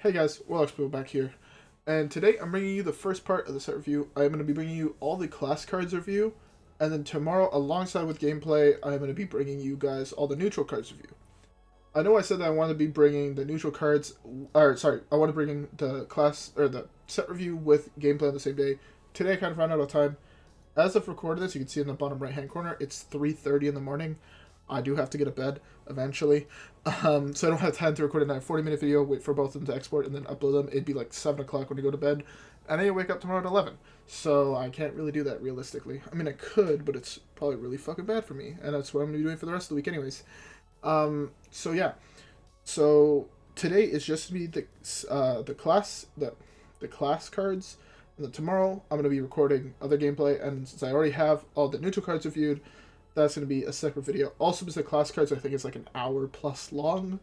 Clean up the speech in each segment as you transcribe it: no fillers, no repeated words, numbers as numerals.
Hey guys, whirlXbow back here, and today I'm bringing you the first part of the set review. I'm going to be bringing you all the class cards review, and then tomorrow, alongside with gameplay, I'm going to be bringing you guys all the neutral cards review. I know I said that I want to be bringing the neutral cards, I want to bring in the class, or the set review with gameplay on the same day. Today I kind of ran out of time. As of recording this, you can see in the bottom right hand corner, it's 3:30 in the morning. I do have to get to bed eventually, so I don't have time to record a 40-minute video, wait for both of them to export, and then upload them. It'd be like 7 o'clock when I go to bed, and then I wake up tomorrow at 11. So I can't really do that realistically. I mean, I could, but it's probably really fucking bad for me, and that's what I'm going to be doing for the rest of the week anyways. So yeah. So today is just to be the class cards, and then tomorrow I'm going to be recording other gameplay, and since I already have all the neutral cards reviewed, that's going to be a separate video. Also, because the class cards, I think it's like an hour plus long.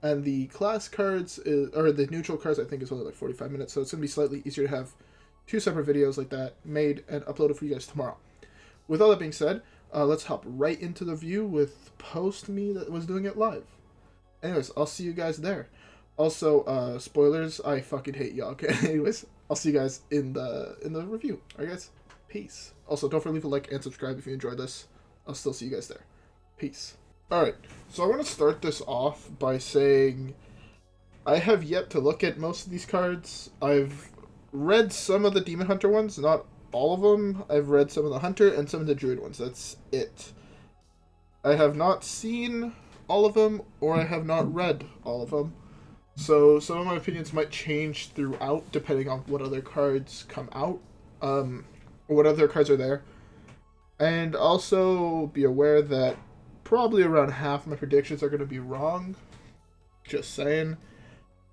And the class cards, or the neutral cards, I think is only like 45 minutes. So it's going to be slightly easier to have two separate videos like that made and uploaded for you guys tomorrow. With all that being said, let's hop right into the view with post me that was doing it live. Anyways, I'll see you guys there. Also, spoilers, I fucking hate y'all. Okay, anyways, I'll see you guys in the review. Alright guys, peace. Also, don't forget to leave a like and subscribe if you enjoyed this. I'll still see you guys there. Peace. Alright, so I want to start this off by saying I have yet to look at most of these cards. I've read some of the Demon Hunter ones, not all of them. I've read some of the Hunter and some of the Druid ones. That's it. I have not seen all of them, or I have not read all of them. So some of my opinions might change throughout, depending on what other cards come out, or what other cards are there. And also be aware that probably around half my predictions are going to be wrong. Just saying.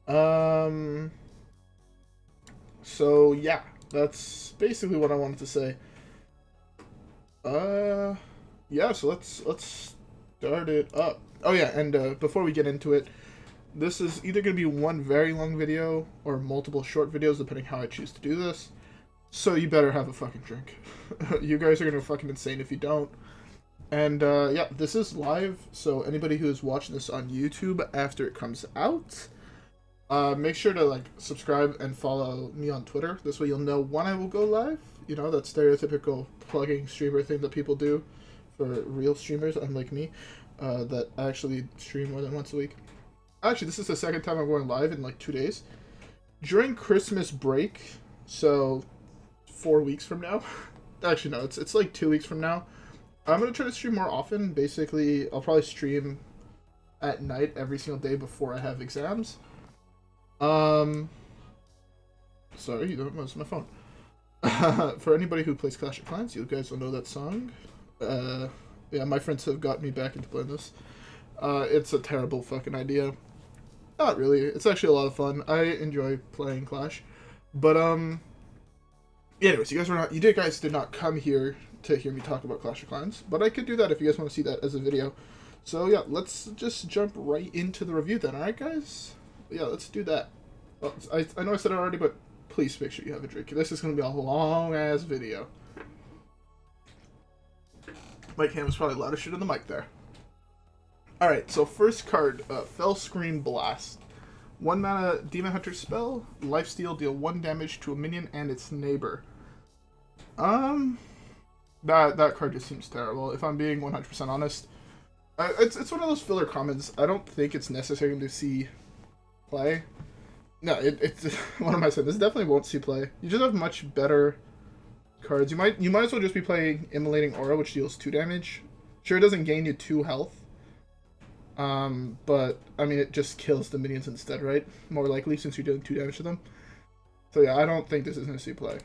So yeah, that's basically what I wanted to say. Yeah, so let's start it up. Oh yeah, and before we get into it, this is either going to be one very long video or multiple short videos, depending how I choose to do this. So you better have a fucking drink. You guys are gonna go fucking insane if you don't. And yeah, this is live, so anybody who is watching this on YouTube after it comes out, make sure to like subscribe and follow me on Twitter. This way you'll know when I will go live. You know, that stereotypical plugging streamer thing that people do for real streamers, unlike me, that actually stream more than once a week. Actually, this is the second time I'm going live in like 2 days. During Christmas break, so 4 weeks from now. Actually, no, it's like 2 weeks from now. I'm going to try to stream more often. Basically, I'll probably stream at night every single day before I have exams. Sorry, you don't know, it's my phone. For anybody who plays Clash of Clans, you guys will know that song. Yeah, my friends have got me back into playing this. It's a terrible fucking idea. Not really. It's actually a lot of fun. I enjoy playing Clash. But, anyways, you guys did not come here to hear me talk about Clash of Clans, but I could do that if you guys want to see that as a video. So yeah, let's just jump right into the review then, alright guys? Yeah, let's do that. Well, I know I said it already, but please make sure you have a drink. This is going to be a long-ass video. My camera's probably loud as shit on the mic there. Alright, so first card, Fellscream Blast. 1 mana Demon Hunter spell, lifesteal, deal 1 damage to a minion and its neighbor. That card just seems terrible, if I'm being 100% honest. It's one of those filler comments. I don't think it's necessary to see play. No, it's what am I saying? This definitely won't see play. You just have much better cards. You might as well just be playing Immolating Aura, which deals 2 damage. Sure, it doesn't gain you 2 health. But, I mean, it just kills the minions instead, right? More likely, since you're doing 2 damage to them. So yeah, I don't think this is going to see play.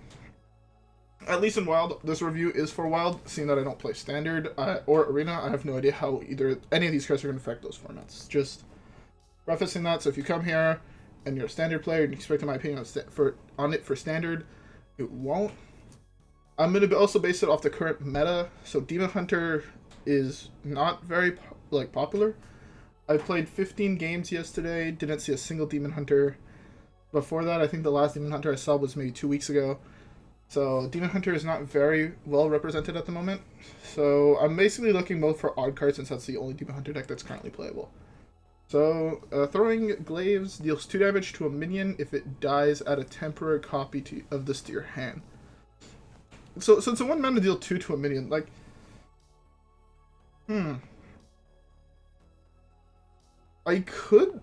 At least in Wild, this review is for Wild, seeing that I don't play Standard or Arena. I have no idea how any of these cards are going to affect those formats. Just prefacing that, so if you come here and you're a Standard player and you expect my opinion on it for Standard, it won't. I'm going to also base it off the current meta, so Demon Hunter is not very popular. I played 15 games yesterday, didn't see a single Demon Hunter. Before that, I think the last Demon Hunter I saw was maybe 2 weeks ago. So Demon Hunter is not very well represented at the moment. So I'm basically looking both for odd cards, since that's the only Demon Hunter deck that's currently playable. So, throwing glaives deals 2 damage to a minion if it dies, add a temporary copy of this to your hand. So it's a 1 mana deal 2 to a minion. Like, I could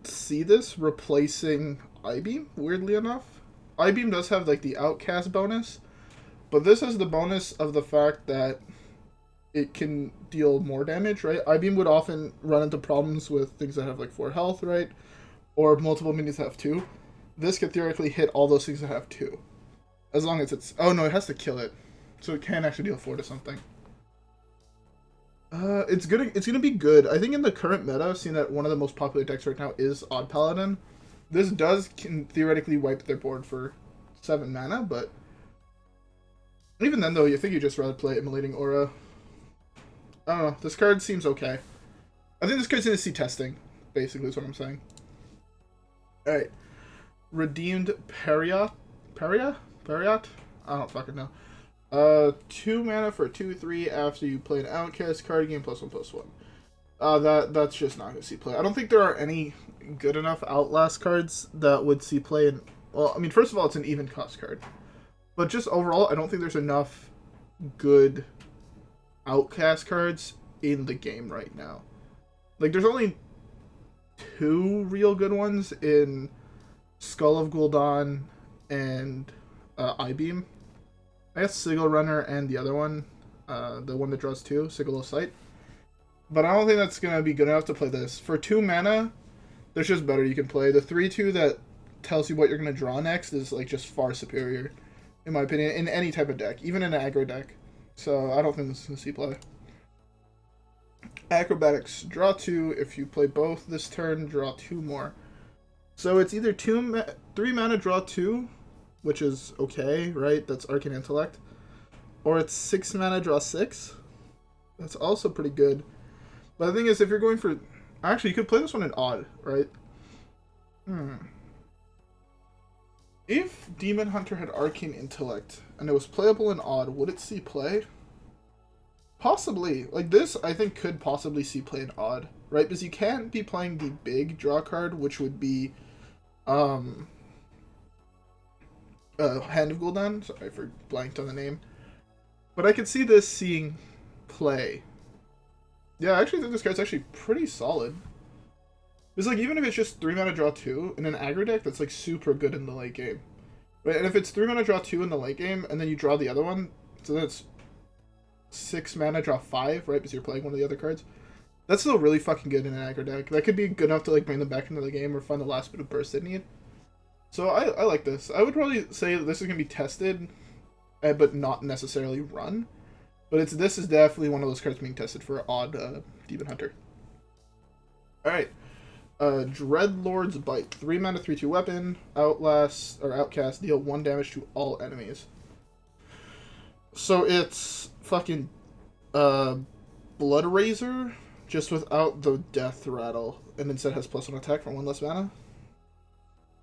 see this replacing I-Beam, weirdly enough. I-Beam does have, like, the outcast bonus, but this has the bonus of the fact that it can deal more damage, right? I-Beam would often run into problems with things that have, like, 4 health, right? Or multiple minions that have 2. This could theoretically hit all those things that have 2. As long as it's... Oh, no, it has to kill it. So it can actually deal 4 to something. It's gonna be good. I think in the current meta, seeing that one of the most popular decks right now is Odd Paladin, this can theoretically wipe their board for 7 mana, but even then, though, you think you just rather play Immolating Aura. I don't know. This card seems okay. I think this card's gonna see testing, basically, is what I'm saying. Alright. Redeemed Periot? Periot? I don't fucking know. 2 mana for 2/3 after you play an Outcast card game +1/+1. That's just not gonna see play. I don't think there are any good enough Outlast cards that would see play in... Well, I mean, first of all, it's an even cost card. But just overall, I don't think there's enough good Outcast cards in the game right now. Like, there's only 2 real good ones in Skull of Gul'dan and I-Beam. I guess Sigil Runner and the other one, the one that draws 2, Sigil of Sight. But I don't think that's going to be good enough to play this. For 2 mana, there's just better you can play. The 3/2 that tells you what you're going to draw next is like just far superior, in my opinion, in any type of deck, even in an aggro deck. So I don't think this is going to see play. Acrobatics, draw 2. If you play both this turn, draw 2 more. So it's either 3 mana, draw 2, which is okay, right? That's Arcane Intellect. Or it's 6 mana, draw 6. That's also pretty good. But the thing is, if you're going for... Actually, you could play this one in Odd, right? If Demon Hunter had Arcane Intellect, and it was playable in Odd, would it see play? Possibly. Like, this, I think, could possibly see play in Odd, right? Because you can't be playing the big draw card, which would be... Hand of Gul'dan. Sorry for blanked on the name. But I could see this seeing play. Yeah, I actually think this card's actually pretty solid. It's like, even if it's just 3 mana draw 2 in an aggro deck, that's like super good in the late game. Right? And if it's 3 mana draw 2 in the late game, and then you draw the other one, so that's 6 mana draw 5, right? Because you're playing one of the other cards. That's still really fucking good in an aggro deck. That could be good enough to like bring them back into the game or find the last bit of burst they need. So I like this. I would probably say that this is going to be tested, but not necessarily run. But this is definitely one of those cards being tested for Odd Demon Hunter. Alright. Dreadlord's Bite. 3 mana, 3/2 weapon. Outcast, deal 1 damage to all enemies. So it's fucking Blood Razor, just without the Death Rattle, and instead has +1 attack for 1 less mana.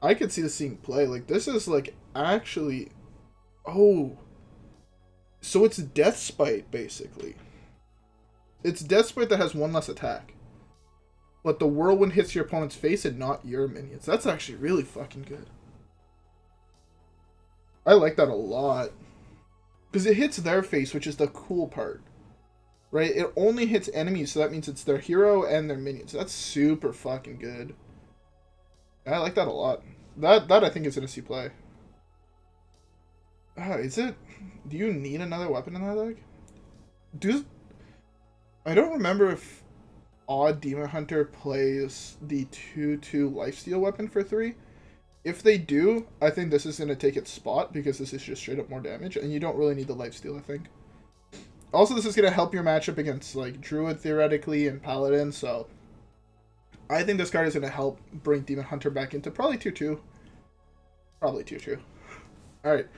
I could see this seeing play. Like, this is, like, actually... Oh. So it's Death Spite, basically. It's Death Spite that has 1 less attack. But the Whirlwind hits your opponent's face and not your minions. That's actually really fucking good. I like that a lot. Because it hits their face, which is the cool part. Right? It only hits enemies, so that means it's their hero and their minions. That's super fucking good. I like that a lot. That I think is going to see play. Is it? Do you need another weapon in that deck? I don't remember if Odd Demon Hunter plays the 2/2 lifesteal weapon for 3. If they do, I think this is going to take its spot, because this is just straight up more damage, and you don't really need the lifesteal, I think. Also, this is going to help your matchup against, like, Druid, theoretically, and Paladin, so... I think this card is going to help bring Demon Hunter back into probably 2/2. Probably 2/2. Alright.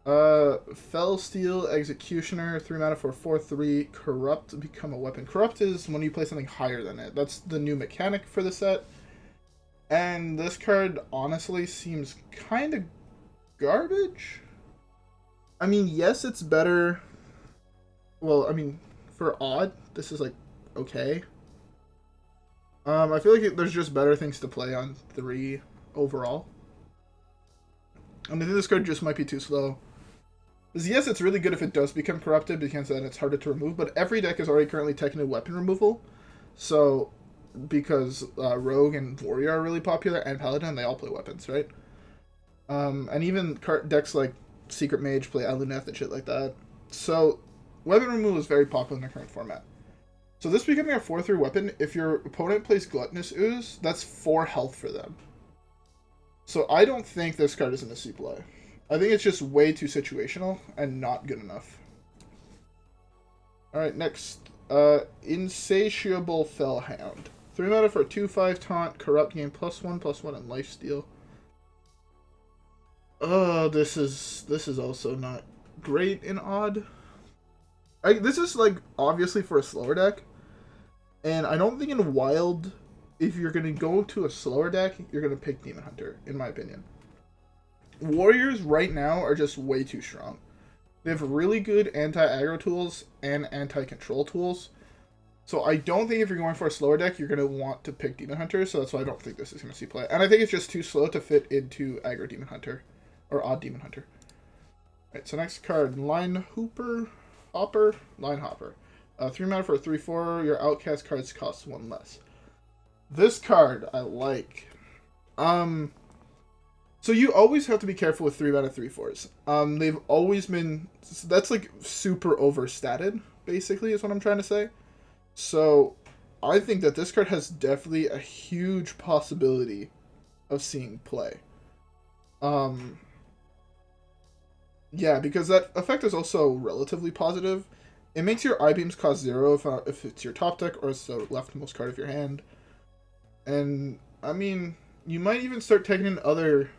Fellsteel Executioner, 3 mana for 4/3. Corrupt, become a weapon. Corrupt is when you play something higher than it. That's the new mechanic for the set. And this card, honestly, seems kind of garbage. I mean, yes, it's better. Well, I mean, for Odd, this is, like, okay. I feel like there's just better things to play on 3 overall. And I think this card just might be too slow. Because yes, it's really good if it does become corrupted, because then it's harder to remove, but every deck is already currently technically weapon removal. So, because Rogue and Warrior are really popular, and Paladin, they all play weapons, right? And even decks like Secret Mage play Aluneth and shit like that. So, weapon removal is very popular in the current format. So this becoming a 4/3 weapon, if your opponent plays Gluttonous Ooze, that's 4 health for them. So I don't think this card is in a C play. I think it's just way too situational and not good enough. Alright, next. Insatiable Fellhound. 3 mana for a 2/5 taunt, corrupt, gain +1/+1, and lifesteal. This is also not great in odd. This is like obviously for a slower deck. And I don't think in Wild, if you're going to go to a slower deck, you're going to pick Demon Hunter, in my opinion. Warriors right now are just way too strong. They have really good anti-aggro tools and anti-control tools. So I don't think if you're going for a slower deck, you're going to want to pick Demon Hunter. So that's why I don't think this is going to see play. And I think it's just too slow to fit into aggro Demon Hunter. Or odd Demon Hunter. Alright, so next card. Line Hopper. 3 mana for a 3/4. Your outcast cards cost 1 less. This card I like. So you always have to be careful with 3 mana 3/4s. They've always been, that's like super overstated, basically, is what I'm trying to say. So I think that this card has definitely a huge possibility of seeing play. Yeah, because that effect is also relatively positive. It makes your I-beams cost 0 if it's your top deck or it's the leftmost card of your hand. And, I mean, you might even start taking in other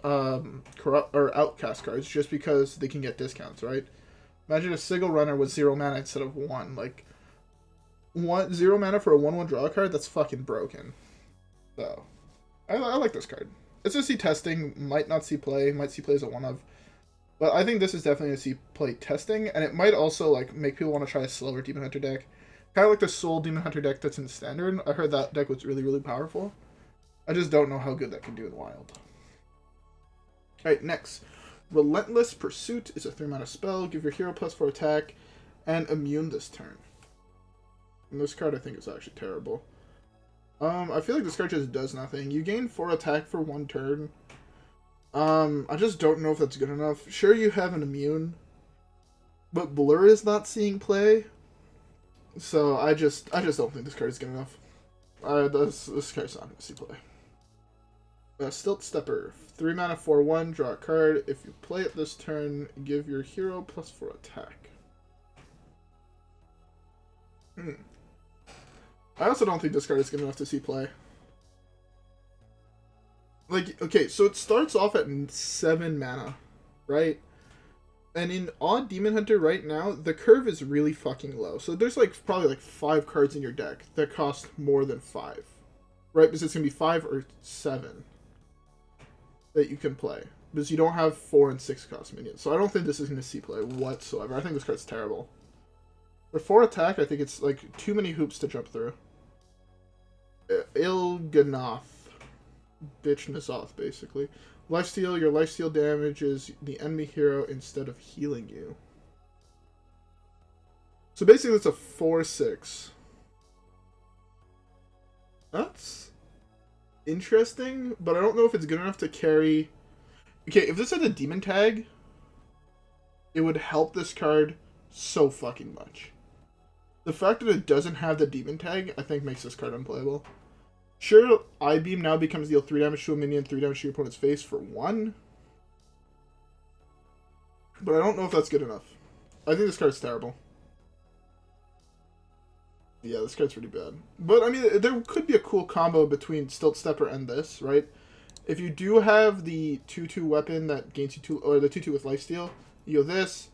corrupt or outcast cards just because they can get discounts, right? Imagine a Sigil Runner with 0 mana instead of 1. Like, 0 mana for a 1/1 draw card, that's fucking broken. So, I like this card. It's a C testing, might not see play, might see play as a 1-of. But I think this is definitely a C play testing, and it might also like make people want to try a slower Demon Hunter deck. Kind of like the Soul Demon Hunter deck that's in Standard. I heard that deck was really, really powerful. I just don't know how good that can do in Wild. Alright, next. Relentless Pursuit is a 3 mana spell. Give your hero +4 attack, and immune this turn. And this card I think is actually terrible. I feel like this card just does nothing. You gain 4 attack for 1 turn. I just don't know if that's good enough. Sure, you have an immune, but Blur is not seeing play. So I just don't think this card is good enough. This card's not going to see play. Stilt Stepper, 3 mana 4/1, draw a card. If you play it this turn, give your hero +4 attack. I also don't think this card is good enough to see play. Like, okay, so it starts off at 7 mana, right? And in Odd Demon Hunter right now, the curve is really fucking low. So there's like probably like 5 cards in your deck that cost more than 5, right? Because it's going to be 5 or 7 that you can play. Because you don't have 4 and 6 cost minions. So I don't think this is going to see play whatsoever. I think this card's terrible. For 4 attack, I think it's like too many hoops to jump through. Il'gynoth. Bitch N'Zoth, basically. Lifesteal, your lifesteal damages the enemy hero instead of healing you. So basically it's a 4/6. That's interesting, but I don't know if it's good enough to carry... Okay, if this had a demon tag, it would help this card so fucking much. The fact that it doesn't have the demon tag, I think makes this card unplayable. Sure, I-Beam now becomes deal 3 damage to a minion, 3 damage to your opponent's face for 1. But I don't know if that's good enough. I think this card's terrible. Yeah, this card's pretty bad. But, I mean, there could be a cool combo between Stilt Stepper and this, right? If you do have the 2/2 weapon that gains you 2, or the 2/2 with lifesteal, you go this,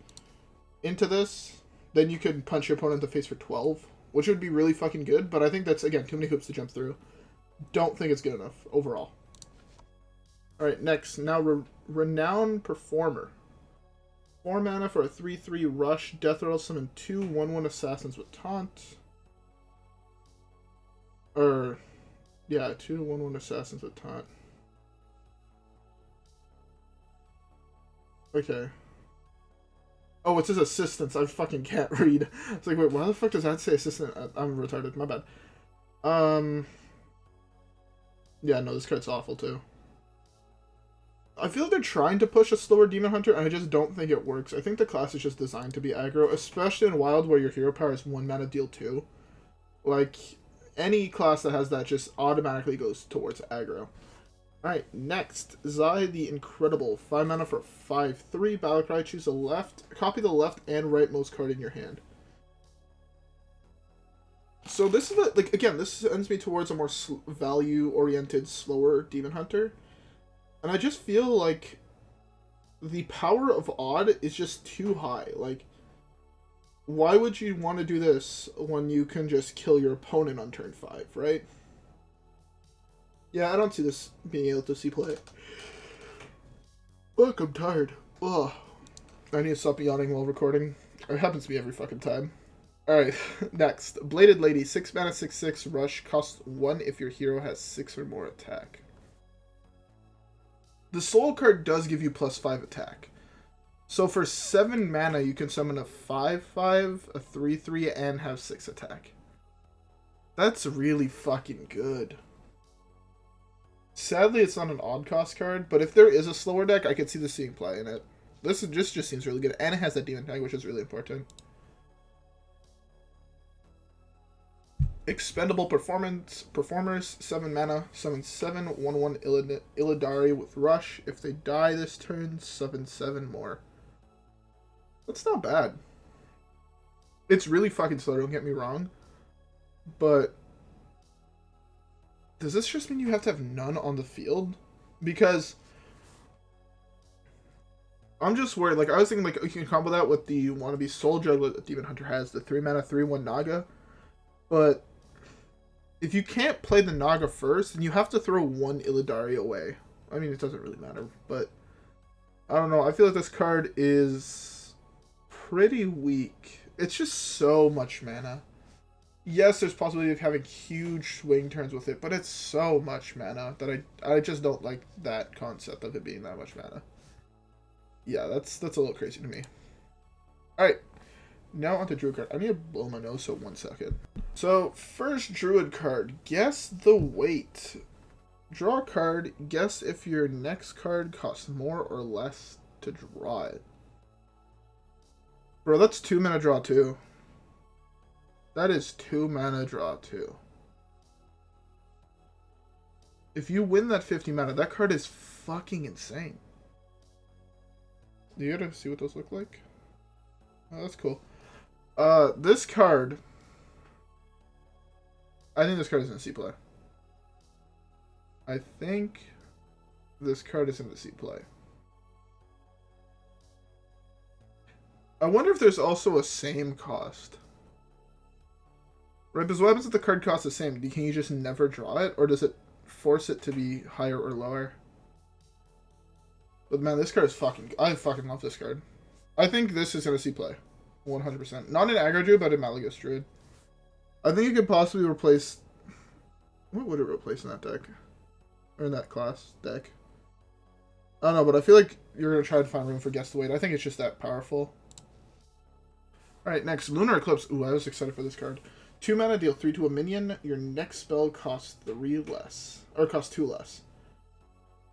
into this, then you can punch your opponent in the face for 12, which would be really fucking good, but I think that's, again, too many hoops to jump through. Don't think it's good enough overall. Alright, next. Now, Renowned Performer. 4 mana for a 3/3 rush. Death Rattle, summon 2 1/1 assassins with taunt. Yeah, 2/1/1 assassins with taunt. Okay. Oh, it's his assistants. I fucking can't read. It's like, wait, why the fuck does that say assistant? I'm retarded. My bad. Yeah, no, this card's awful too. I feel like they're trying to push a slower Demon Hunter, and I just don't think it works. I think the class is just designed to be aggro, especially in Wild where your hero power is 1 mana deal 2. Like, any class that has that just automatically goes towards aggro. Alright, next, Zai the Incredible. 5 mana for 5/3. Battlecry, choose the left, copy the left and rightmost card in your hand. So this is, like, again, this ends me towards a more value-oriented, slower Demon Hunter. And I just feel like the power of Odd is just too high. Like, why would you want to do this when you can just kill your opponent on turn 5, right? Yeah, I don't see this being able to see play. Look, I'm tired. Ugh. I need to stop yawning while recording. It happens to me every fucking time. Alright, next. Bladed Lady, 6 mana, 6/6, rush, costs 1 if your hero has 6 or more attack. The soul card does give you +5 attack. So for 7 mana, you can summon a 5/5, a 3/3, and have 6 attack. That's really fucking good. Sadly, it's not an odd cost card, but if there is a slower deck, I could see this seeing play in it. This just seems really good, and it has that demon tag, which is really important. Expendable Performers, 7 mana, summon 7 1/1 Illidari with Rush. If they die this turn, summon 7 more. That's not bad. It's really fucking slow, don't get me wrong. But does this just mean you have to have none on the field? Because I'm just worried. Like, I was thinking, like, you can combo that with the wannabe Soul Juggler that Demon Hunter has, the 3 mana 3/1 Naga. But if you can't play the Naga first, then you have to throw 1 Illidari away. I mean, it doesn't really matter, but I don't know. I feel like this card is pretty weak. It's just so much mana. Yes, there's possibility of having huge swing turns with it, but it's so much mana that I just don't like that concept of it being that much mana. Yeah, that's a little crazy to me. Alright, now onto Druid card. I need to blow my nose, so 1 second. So, first Druid card, guess the weight. Draw a card, guess if your next card costs more or less to draw it. Bro, that's 2 mana draw 2. That is 2 mana draw 2. If you win that 50 mana, that card is fucking insane. Do you gotta see what those look like? Oh, that's cool. This card, I think this card is in C play. I think this card is in the C play. I wonder if there's also a same cost. Right, because what happens if the card costs the same? Can you just never draw it? Or does it force it to be higher or lower? But man, this card is fucking... I fucking love this card. I think this is going to see play. 100%. Not in Aggro Druid, but in Malygos Druid. I think it could possibly replace... What would it replace in that deck? Or in that class deck? I don't know, but I feel like you're going to try to find room for Guess the Weight. I think it's just that powerful. Alright, next. Lunar Eclipse. Ooh, I was excited for this card. 2 mana, deal 3 to a minion. Your next spell costs 3 less. Or costs 2 less.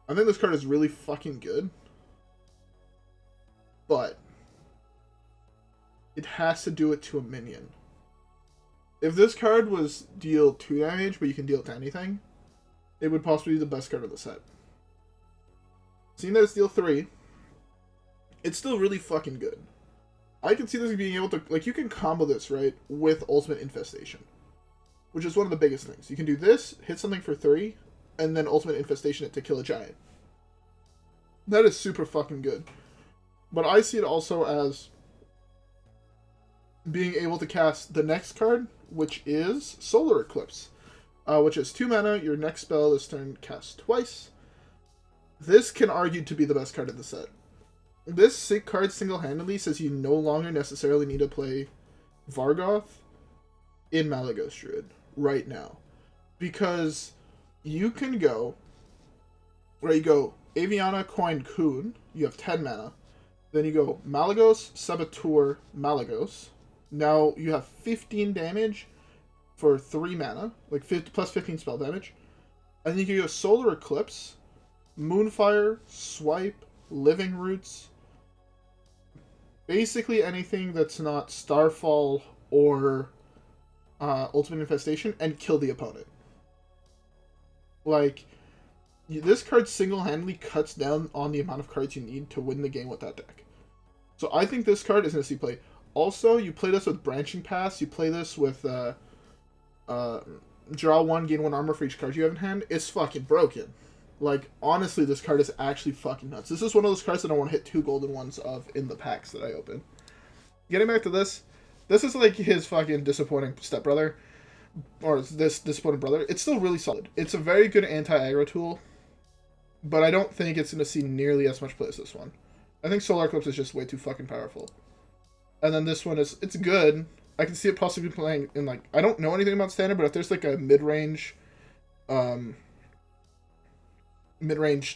I think this card is really fucking good. But it has to do it to a minion. If this card was deal 2 damage, but you can deal it to anything, it would possibly be the best card of the set. Seeing that it's deal 3, it's still really fucking good. I can see this being able to, like, you can combo this, right, with Ultimate Infestation. Which is one of the biggest things. You can do this, hit something for 3, and then Ultimate Infestation it to kill a giant. That is super fucking good. But I see it also as being able to cast the next card, which is Solar Eclipse. Which is 2 mana, your next spell this turn casts twice. This can argue to be the best card in the set. This card single-handedly says you no longer necessarily need to play Vargoth in Malygos Druid right now. Because you can go where you go Aviana, Coin, Kun. You have 10 mana. Then you go Malagos, Saboteur, Malagos. Now you have 15 damage for 3 mana, like 50, plus 15 spell damage. And then you can go Solar Eclipse, Moonfire, Swipe, Living Roots. Basically anything that's not Starfall or Ultimate Infestation, and kill the opponent. Like, this card single-handedly cuts down on the amount of cards you need to win the game with that deck. So I think this card is going to see play. Also, you play this with Branching Pass. You play this with draw 1, gain 1 armor for each card you have in hand. It's fucking broken. Like, honestly, this card is actually fucking nuts. This is one of those cards that I want to hit 2 golden ones of in the packs that I open. Getting back to this is like his fucking disappointing stepbrother. Or this disappointing brother. It's still really solid. It's a very good anti-aggro tool. But I don't think it's going to see nearly as much play as this one. I think Solar Eclipse is just way too fucking powerful. And then this one it's good. I can see it possibly playing in, like, I don't know anything about Standard, but if there's like a mid-range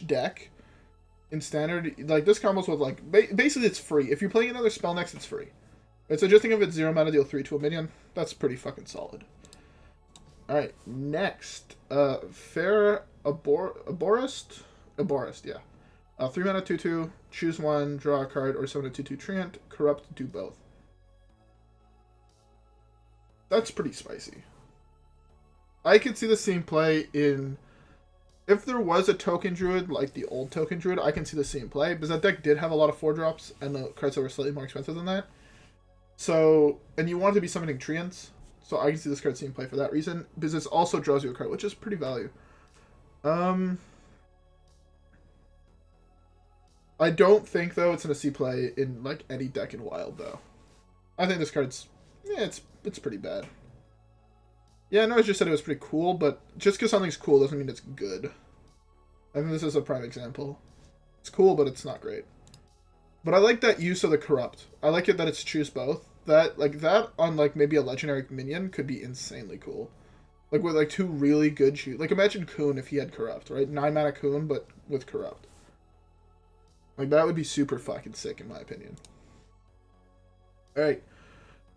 deck in Standard, like, this combos with, like, basically it's free. If you're playing another spell next, it's free. Right, so just think of it 0 mana, deal 3 to a minion. That's pretty fucking solid. Alright, next. Faire Arborist, yeah. 3 mana, 2/2, choose one, draw a card, or summon a 2/2 Treant, corrupt, do both. That's pretty spicy. I could see the same play in... If there was a token druid, like the old token druid, I can see the same play, because that deck did have a lot of 4-drops, and the cards that were slightly more expensive than that. So, and you want to be summoning Treants, so I can see this card seeing play for that reason, because it also draws you a card, which is pretty value. I don't think, though, it's going to see play in, like, any deck in Wild, though. I think this card's... Yeah, it's pretty bad. Yeah, I know I just said it was pretty cool, but just because something's cool doesn't mean it's good. I think this is a prime example. It's cool, but it's not great. But I like that use of the Corrupt. I like it that it's choose both. That, like, that on, like, maybe a legendary minion could be insanely cool. Like, with, like, 2 really good choose... Like, imagine Kun if he had Corrupt, right? 9 mana Kun, but with Corrupt. Like, that would be super fucking sick, in my opinion. Alright.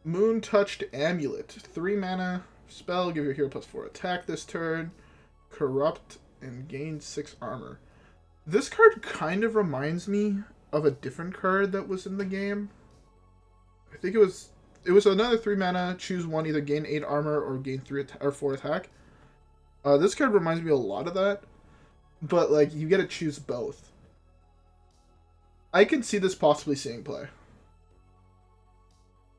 Moon Touched Amulet. 3 mana spell, give your hero +4 attack this turn. Corrupt, and gain 6 armor. This card kind of reminds me of a different card that was in the game. I think it was another 3 mana, choose one, either gain 8 armor or gain 4 attack. This card reminds me a lot of that, but, like, you get to choose both. I can see this possibly seeing play.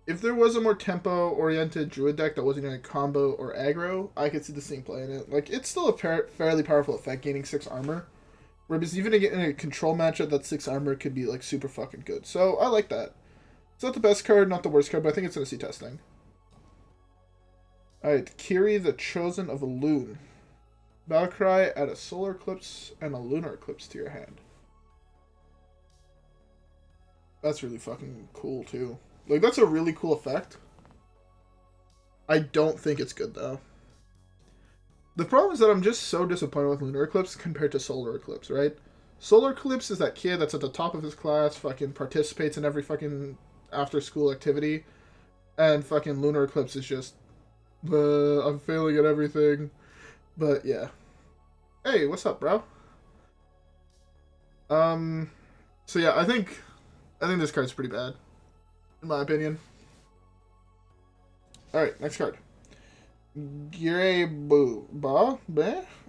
If there was a more tempo-oriented druid deck that wasn't in a combo or aggro, I could see the same play in it. Like, it's still a fairly powerful effect, gaining 6 armor. Whereas even in a control matchup, that 6 armor could be, like, super fucking good. So, I like that. It's not the best card, not the worst card, but I think it's going to see testing. Alright, Kiri, the Chosen of Loon. Battlecry, add a Solar Eclipse and a Lunar Eclipse to your hand. That's really fucking cool, too. Like, that's a really cool effect. I don't think it's good, though. The problem is that I'm just so disappointed with Lunar Eclipse compared to Solar Eclipse, right? Solar Eclipse is that kid that's at the top of his class, fucking participates in every fucking after-school activity, and fucking Lunar Eclipse is just, I'm failing at everything. But, yeah. Hey, what's up, bro? So yeah, I think this card's pretty bad, in my opinion. Alright, next card. Greyba?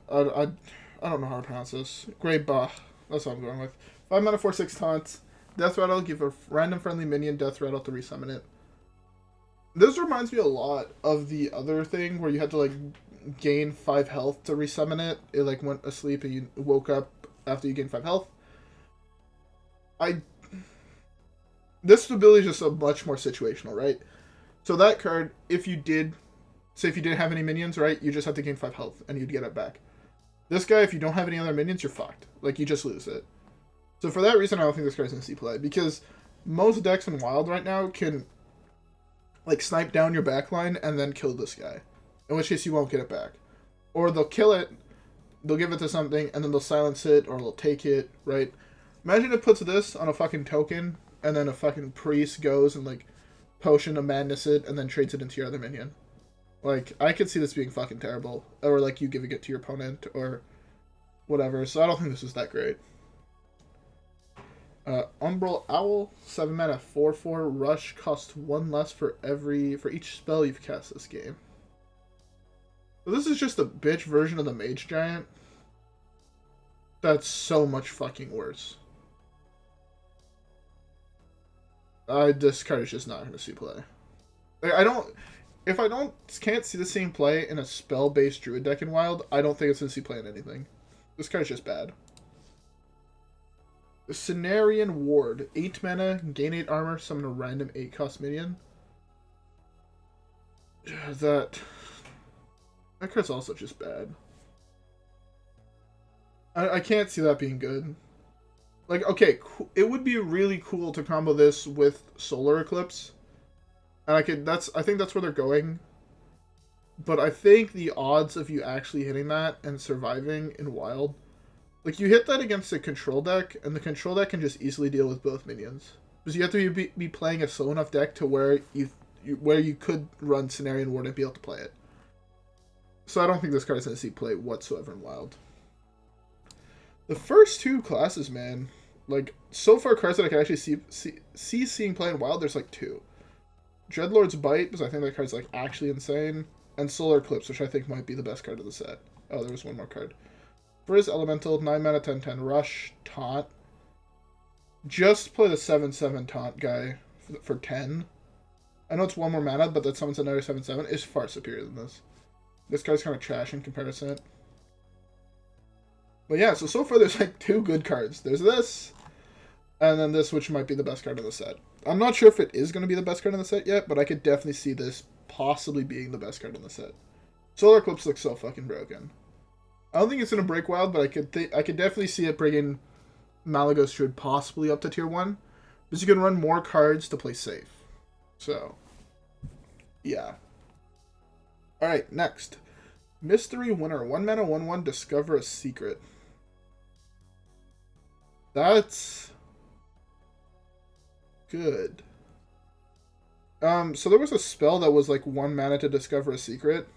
I don't know how to pronounce this. Greyba. That's what I'm going with. 5 mana, 4/6 taunts. Death Rattle, give a random friendly minion Death Rattle to resummon it. This reminds me a lot of the other thing where you had to, like, gain 5 health to resummon it. It, like, went asleep and you woke up after you gained 5 health. This ability is just a much more situational, right? So that card, if you didn't have any minions, right, you just have to gain 5 health and you'd get it back. This guy, if you don't have any other minions, you're fucked. Like, you just lose it. So for that reason, I don't think this card's going to see play, because most decks in Wild right now can, like, snipe down your backline and then kill this guy, in which case you won't get it back. Or they'll kill it, they'll give it to something, and then they'll silence it, or they'll take it, right? Imagine it puts this on a fucking token, and then a fucking priest goes and, like, potion of madness it, and then trades it into your other minion. Like, I could see this being fucking terrible. Or, like, you giving it to your opponent, or whatever. So I don't think this is that great. Umbral Owl, 7 mana, 4/4, rush, costs 1 less for each spell you've cast this game. So this is just a bitch version of the Mage Giant. That's so much fucking worse. This card is just not going to see play. If I can't see the same play in a spell-based Druid deck in Wild, I don't think it's going to see play in anything. This card's just bad. The Cenarian Ward, 8 mana, gain 8 armor, summon a random 8-cost minion. That card's also just bad. I can't see that being good. Like, okay, it would be really cool to combo this with Solar Eclipse. And I think that's where they're going. But I think the odds of you actually hitting that and surviving in Wild, like, you hit that against a control deck, and the control deck can just easily deal with both minions. Because you have to be playing a slow enough deck to where you could run Cenarian Ward and be able to play it. So I don't think this card is going to see play whatsoever in Wild. The first two classes, man, like, so far cards that I can actually see seeing play in Wild, there's like 2. Dreadlord's Bite, because I think that card's like actually insane, and Solar Eclipse, which I think might be the best card of the set. Oh, there was one more card. Frizz Elemental, 9 mana, 10/10, Rush, Taunt. Just play the 7/7 Taunt guy for 10. I know it's 1 more mana, but that summons another 7/7 is far superior than this. This card's kind of trash in comparison. But yeah, so far there's like 2 good cards. There's this, and then this, which might be the best card in the set. I'm not sure if it is going to be the best card in the set yet, but I could definitely see this possibly being the best card in the set. Solar Eclipse looks so fucking broken. I don't think it's going to break Wild, but I could definitely see it bringing Malygos Druid possibly up to tier 1. Because you can run more cards to play safe. So, yeah. Alright, next. Mystery Winner. 1 mana, 1/1, discover a secret. That's good. So there was a spell that was like 1 mana to discover a secret.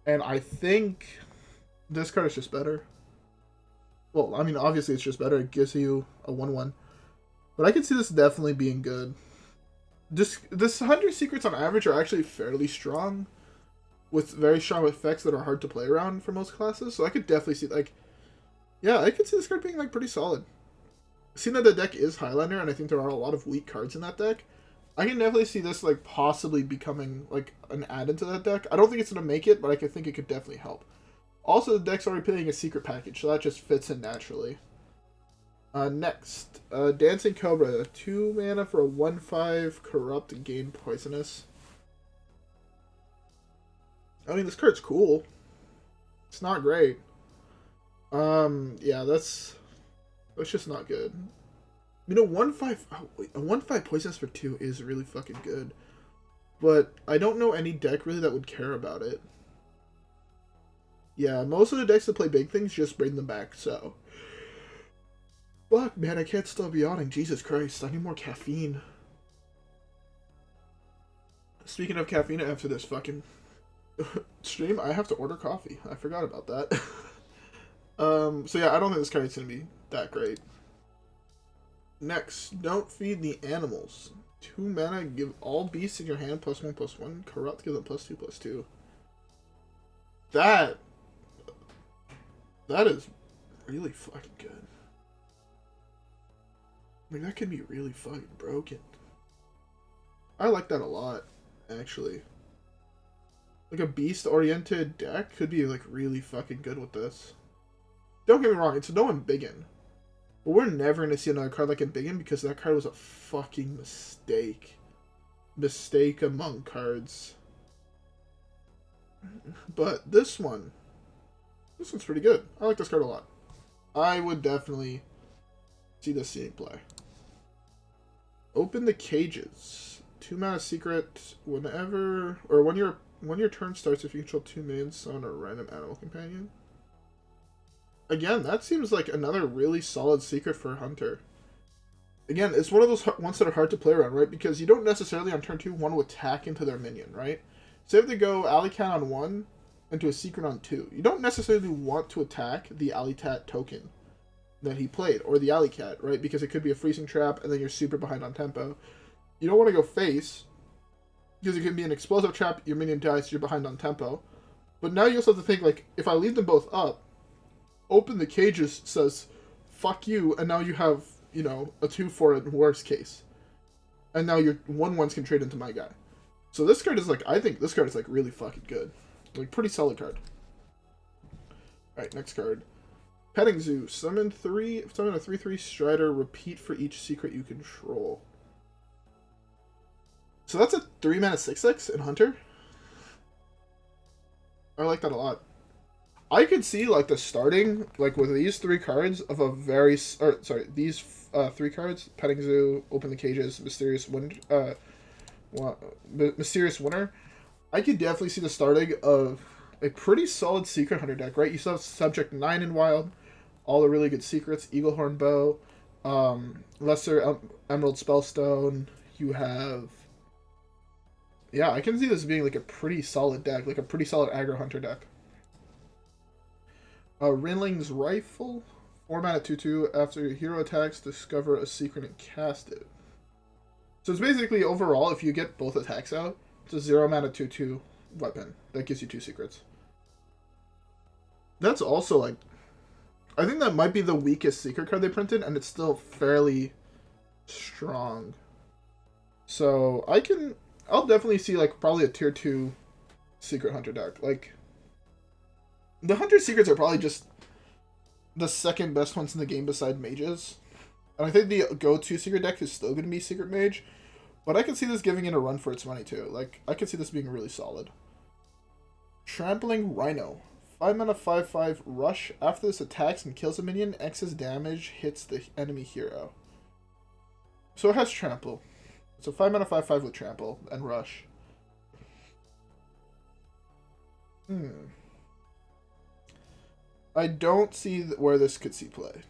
And I think this card is just better. Well, I mean, obviously it's just better. It gives you a 1/1. But I can see this definitely being good. This 100 secrets on average are actually fairly strong, with very strong effects that are hard to play around for most classes. So I could definitely see, like, yeah, I could see this card being like pretty solid. Seeing that the deck is Highlander, and I think there are a lot of weak cards in that deck, I can definitely see this like possibly becoming like an add-in to that deck. I don't think it's gonna make it, but I think it could definitely help. Also, the deck's already playing a secret package, so that just fits in naturally. Next, Dancing Cobra, 2 mana for a 1/5 corrupt, gain poisonous. I mean, this card's cool. It's not great. Yeah, that's just not good. You know, 1/5, a 1/5 poisonous for 2 is really fucking good. But I don't know any deck really that would care about it. Yeah, most of the decks that play big things just bring them back, so. Fuck, man, I can't stop yawning. Jesus Christ, I need more caffeine. Speaking of caffeine, after this fucking stream, I have to order coffee. I forgot about that. So yeah, I don't think this card is going to be that great. Next, Don't Feed the Animals. 2 mana, give all beasts in your hand +1/+1. Corrupt, give them +2/+2. That is really fucking good. Like, that can be really fucking broken. I like that a lot, actually. Like, a beast-oriented deck could be, like, really fucking good with this. Don't get me wrong, it's no Embiggen. But we're never going to see another card like Embiggen because that card was a fucking mistake. Mistake among cards. But this one's pretty good. I like this card a lot. I would definitely see this seeing play. Open the Cages. 2 mana secret. When your turn starts, if you control 2 minions, summon a random animal companion. again, that seems like another really solid secret for Hunter. Again, it's one of those ones that are hard to play around, right? Because you don't necessarily on turn 2 want to attack into their minion, right? Say if they go Alley Cat on 1 into a secret on 2. You don't necessarily want to attack the Alley Cat token that he played, or the Alley Cat, right? Because it could be a freezing trap, and then you're super behind on tempo. You don't want to go face, because it can be an explosive trap, your minion dies, you're behind on tempo. But now you also have to think, like, if I leave them both up, open the cages says, fuck you, and now you have, you know, a 2-4 in worst case. And now your 1-1s can trade into my guy. So this card is, like, I think this card is, like, really fucking good. Like, pretty solid card. Alright, next card. Petting Zoo. Summon a 3/3 Strider, repeat for each secret you control. So that's a 3-mana 6/6 in Hunter. I like that a lot. I could see, like, the starting, like, with these 3 cards of a very, these 3 cards, Petting Zoo, Open the Cages, Mysterious Winner, I could definitely see the starting of a pretty solid Secret Hunter deck, right? You still have Subject 9 in Wild, all the really good secrets, Eaglehorn Bow, Lesser Emerald Spellstone, you have... Yeah, I can see this being, like, a pretty solid deck, like a pretty solid aggro Hunter deck. Rinling's Rifle, 4-mana 2/2. After your hero attacks, discover a secret and cast it. So it's basically, overall, if you get both attacks out, it's a 0-mana 2/2 weapon that gives you 2 secrets. That's also, like, I think that might be the weakest secret card they printed, and it's still fairly strong. So I'll definitely see, like, probably a tier 2 Secret Hunter deck. Like, the Hunter Secrets are probably just the second best ones in the game beside Mages. And I think the go-to Secret deck is still going to be Secret Mage. But I can see this giving it a run for its money, too. Like, I can see this being really solid. Trampling Rhino. 5-mana 5/5 Rush. After this attacks and kills a minion, excess damage hits the enemy hero. So it has Trample. It's a 5-mana 5/5 with Trample and Rush. I don't see where this could see play.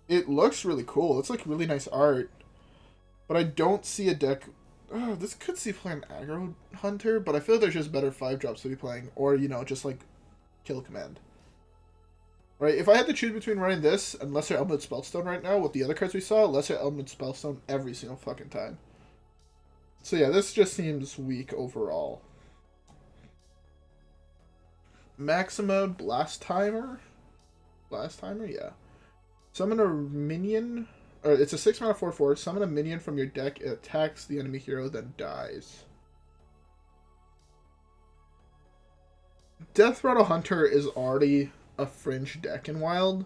It looks really cool. It's like really nice art. But I don't see a deck... Oh, this could see play an aggro Hunter, but I feel like there's just better 5-drops to be playing. Or, you know, just like Kill Command. Right? If I had to choose between running this and Lesser Element Spellstone right now, with the other cards we saw, Lesser Element Spellstone every single fucking time. So yeah, this just seems weak overall. Maximode Blast Timer? Yeah. Summon a minion... Or it's a 6-mana 4/4. Summon a minion from your deck. It attacks the enemy hero, then dies. Death Rattle Hunter is already a fringe deck in Wild.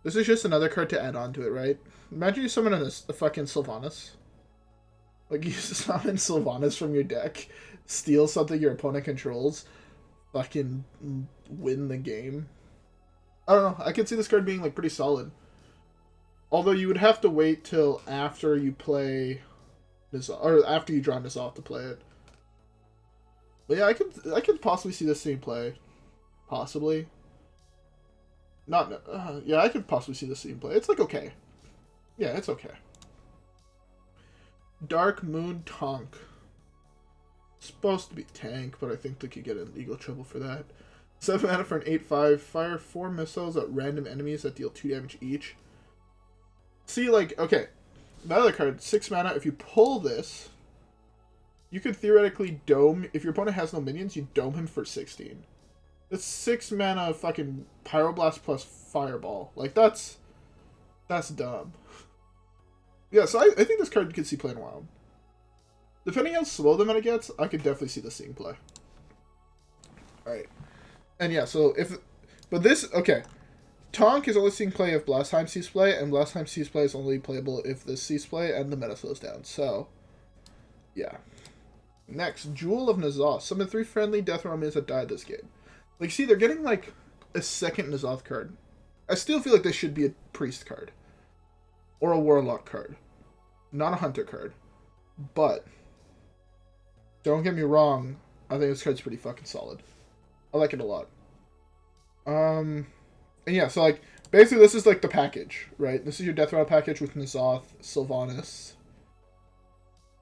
This is just another card to add on to it, right? Imagine you summon a fucking Sylvanas. Like, you summon Sylvanas from your deck, steal something your opponent controls, fucking win the game. I don't know. I could see this card being, like, pretty solid. Although you would have to wait till after you play Nizal, or after you draw Nizal to play it. But yeah, I could possibly see this thing play. Possibly. Not yeah, I could possibly see this thing play. It's like okay. Yeah, it's okay. Darkmoon Tonk. Supposed to be tank, but I think they could get in legal trouble for that. 7 mana for an 8/5. Fire 4 missiles at random enemies that deal 2 damage each. See, like, okay, that other card, 6 mana, if you pull this, you could theoretically dome, if your opponent has no minions, you dome him for 16. That's 6 mana fucking Pyroblast plus Fireball. Like, that's dumb. Yeah, so I think this card could see play in Wild. Depending how slow the meta gets, I could definitely see this thing play. Alright. And yeah, so but this, okay. Tonk is only seeing play if Blastheim sees play, and Blastheim sees play is only playable if this sees play and the meta slows down. So, yeah. Next, Jewel of N'Zoth. Summon 3 friendly Death Realm minions that died this game. Like, see, they're getting, like, a second N'Zoth card. I still feel like this should be a Priest card. Or a Warlock card. Not a Hunter card. But, don't get me wrong, I think this card's pretty fucking solid. I like it a lot. And yeah, so like basically this is like the package, right? This is your Death Rattle package with N'Zoth, Sylvanas,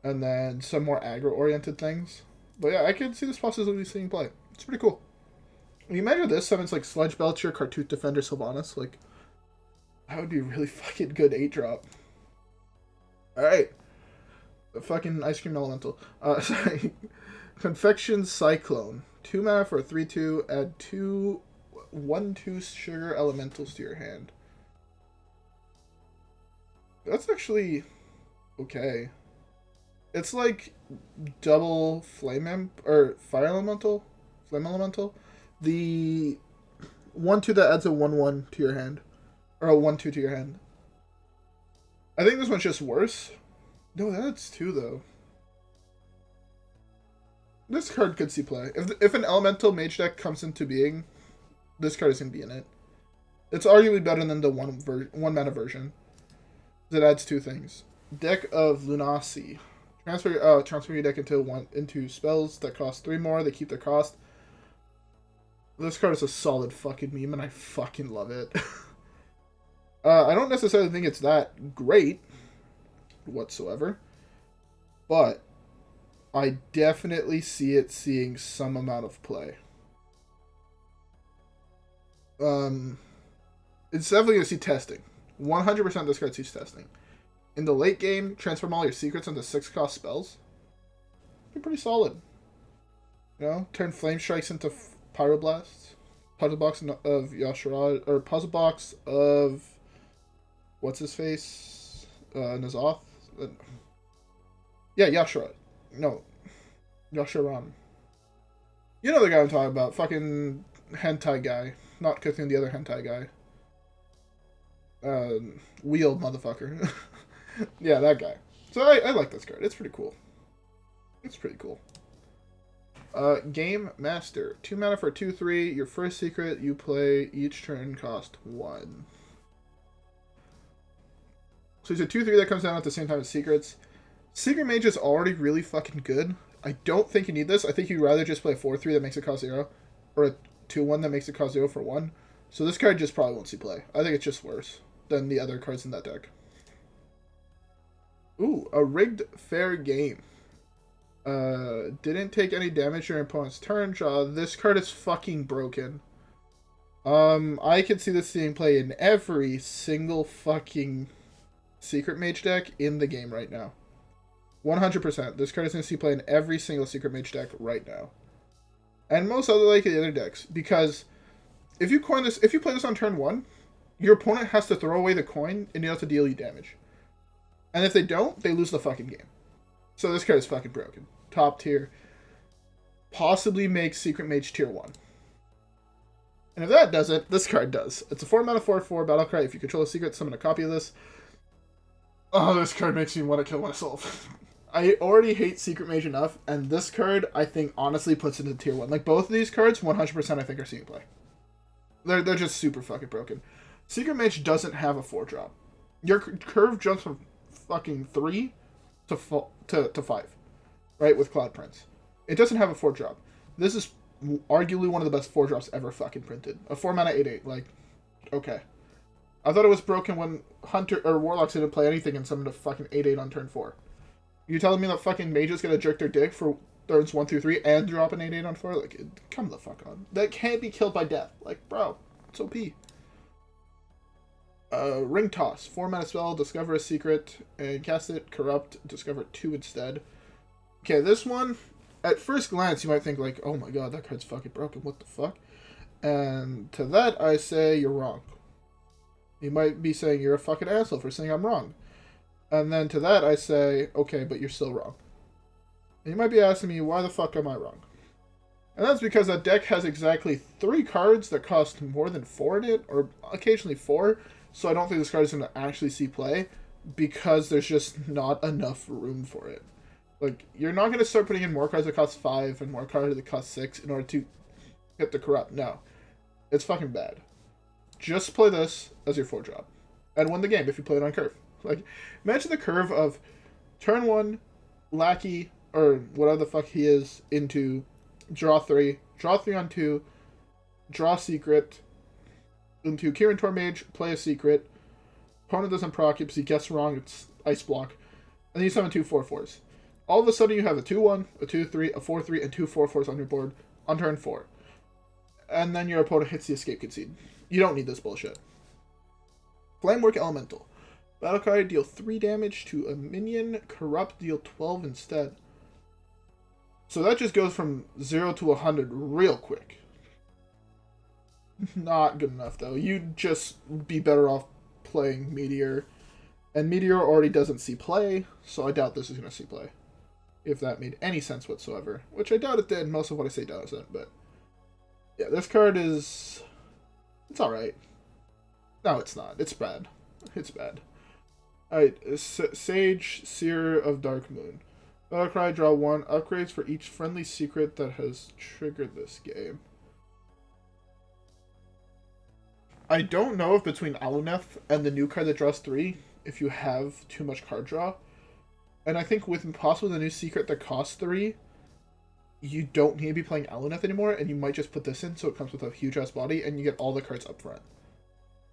and then some more aggro-oriented things. But yeah, I can see this possibility seeing play. It's pretty cool. When you measure this, summons like Sludge Belcher, Cartoot Defender, Sylvanas, like that would be a really fucking good 8-drop. Alright. The fucking Ice Cream Elemental. Sorry. Confection Cyclone. 2 mana for a 3/2. Add 2 1/2 sugar elementals to your hand. That's actually okay. It's like double or fire elemental, flame elemental. The 1/2 that adds a 1/1 to your hand, or a 1/2 to your hand. I think this one's just worse. No, that's 2 though. This card could see play. If an elemental mage deck comes into being, this card is gonna be in it. It's arguably better than the one mana version. That adds 2 things. Deck of Lunacy. Transfer your deck into spells that cost 3 more. They keep their cost. This card is a solid fucking meme, and I fucking love it. I don't necessarily think it's that great whatsoever, but I definitely see it seeing some amount of play. It's definitely going to see testing. 100% this card sees testing. In the late game, transform all your secrets into 6-cost spells. Be pretty solid. You know, turn Flame Strikes into Pyroblasts. Puzzle Box of Yashara, or Puzzle Box of what's his face? N'Zoth? Yeah, Yashara. No. Yasharan. You know the guy I'm talking about. Fucking hentai guy. Not Cthulhu, the other hentai guy. Wheel motherfucker. Yeah, that guy. So I like this card. It's pretty cool. It's pretty cool. Game Master. 2 mana for 2/3. Your first secret you play each turn cost 1. So it's a 2/3 that comes down at the same time as secrets. Secret Mage is already really fucking good. I don't think you need this. I think you'd rather just play a 4/3 that makes it cost 0. Or a 2/1 that makes it cost 0 for 1. So this card just probably won't see play. I think it's just worse than the other cards in that deck. Ooh, a rigged fair game. Didn't take any damage during opponent's turn draw. This card is fucking broken. I can see this seeing play in every single fucking Secret Mage deck in the game right now. 100%. This card is going to see play in every single Secret Mage deck right now. And most other like the other decks. Because if you play this on turn 1, your opponent has to throw away the coin and you have to deal you damage. And if they don't, they lose the fucking game. So this card is fucking broken. Top tier. Possibly makes Secret Mage tier 1. And if that doesn't, this card does. It's a 4 mana 4/4 battle cry. If you control a secret, summon a copy of this. Oh, this card makes me want to kill myself. I already hate Secret Mage enough, and this card, I think, honestly puts it into tier 1. Like, both of these cards, 100% I think are seeing play. They're just super fucking broken. Secret Mage doesn't have a 4-drop. Your curve jumps from fucking 3 to 5, right, with Cloud Prince. It doesn't have a 4-drop. This is arguably one of the best 4-drops ever fucking printed. A 4 mana 8/8, like, okay. I thought it was broken when Hunter or Warlocks didn't play anything and summoned a fucking 8/8 on turn 4. You telling me that fucking mages gonna jerk their dick for turns 1 through 3 and drop an 8/8 on 4? Like, come the fuck on. That can't be killed by death. Like, bro, it's OP. Ring Toss. 4 mana spell, discover a secret, and cast it, corrupt, discover 2 instead. Okay, this one, at first glance, you might think like, oh my god, that card's fucking broken, what the fuck? And to that, I say, you're wrong. You might be saying you're a fucking asshole for saying I'm wrong. And then to that, I say, okay, but you're still wrong. And you might be asking me, why the fuck am I wrong? And that's because that deck has exactly 3 cards that cost more than 4 in it, or occasionally 4, so I don't think this card is going to actually see play, because there's just not enough room for it. Like, you're not going to start putting in more cards that cost 5 and more cards that cost 6 in order to get the corrupt. No. It's fucking bad. Just play this as your 4-drop. And win the game if you play it on curve. Like, imagine the curve of turn 1, Lackey, or whatever the fuck he is, into draw 3 on 2, draw secret, Into Kirin Mage, play a secret. Opponent doesn't proc it because he guessed wrong, it's Ice Block. And then you summon 2 4/4s. All of a sudden you have a 2/1, a 2/3, a 4/3, and 2 4/4s on your board on turn 4. And then your opponent hits the Escape Concede. You don't need this bullshit. Flamework Elemental. Battle cry, deal 3 damage to a minion. Corrupt, deal 12 instead. So that just goes from 0 to 100 real quick. Not good enough, though. You'd just be better off playing Meteor. And Meteor already doesn't see play, so I doubt this is going to see play. If that made any sense whatsoever. Which I doubt it did. Most of what I say doesn't, but... yeah, this card is... it's alright. No, it's not. It's bad. It's bad. Alright, Sage, Seer of Darkmoon. Battlecry, draw 1. Upgrades for each friendly secret that has triggered this game. I don't know if between Aluneth and the new card that draws 3, if you have too much card draw. And I think with possibly the new secret that costs 3, you don't need to be playing Aluneth anymore, and you might just put this in so it comes with a huge-ass body, and you get all the cards up front.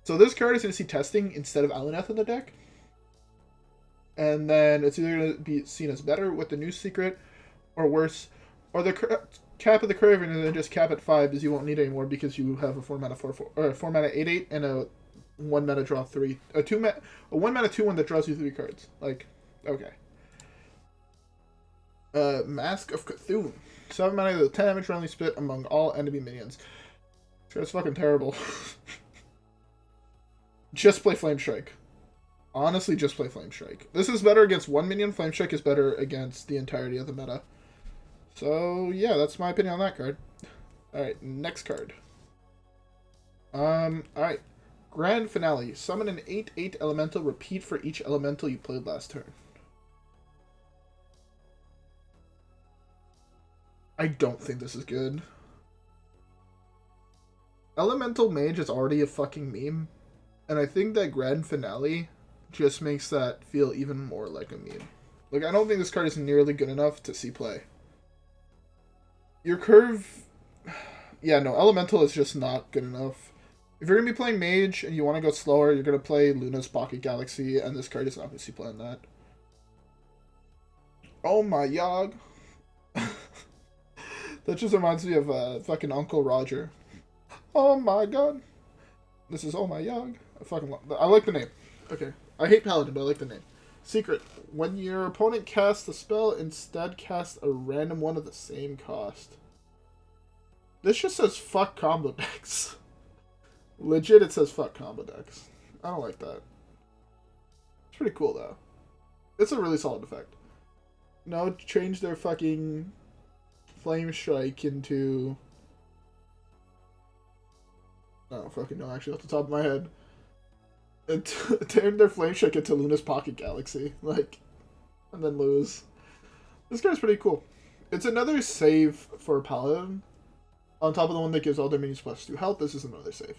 So this card is going to see testing instead of Aluneth in the deck. And then it's either going to be seen as better with the new secret, or worse, or the cap of the Craven and then just cap at 5 because you won't need it anymore because you have a 4-mana 4/4 or a 4-mana 8/8 and a 1-mana draw 3, a 1-mana 2/1 that draws you 3 cards. Like, okay. Mask of Cthulhu. 7 mana with 10 damage randomly split among all enemy minions. That's fucking terrible. Just play Flame Strike. Honestly, just play Flame Strike. This is better against 1 minion. Flame Strike is better against the entirety of the meta. So, yeah, that's my opinion on that card. Alright, next card. Alright. Grand Finale. Summon an 8/8 elemental. Repeat for each elemental you played last turn. I don't think this is good. Elemental Mage is already a fucking meme. And I think that Grand Finale just makes that feel even more like a meme. Like, I don't think this card is nearly good enough to see play. Your curve... yeah, no, Elemental is just not good enough. If you're going to be playing Mage and you want to go slower, you're going to play Luna's Pocket Galaxy, and this card is not going to see play on that. Oh my Yogg. That just reminds me of fucking Uncle Roger. Oh my god. This is Oh my Yogg. I like the name. Okay. I hate Paladin, but I like the name. Secret. When your opponent casts a spell, instead cast a random one of the same cost. This just says fuck combo decks. Legit, it says fuck combo decks. I don't like that. It's pretty cool, though. It's a really solid effect. No, change their fucking Flame Strike into... I don't fucking know, actually, off the top of my head. Turn their Flame Strike into Luna's Pocket Galaxy. Like, and then lose. This card's pretty cool. It's another save for Paladin. On top of the one that gives all their minions +2 health, this is another save.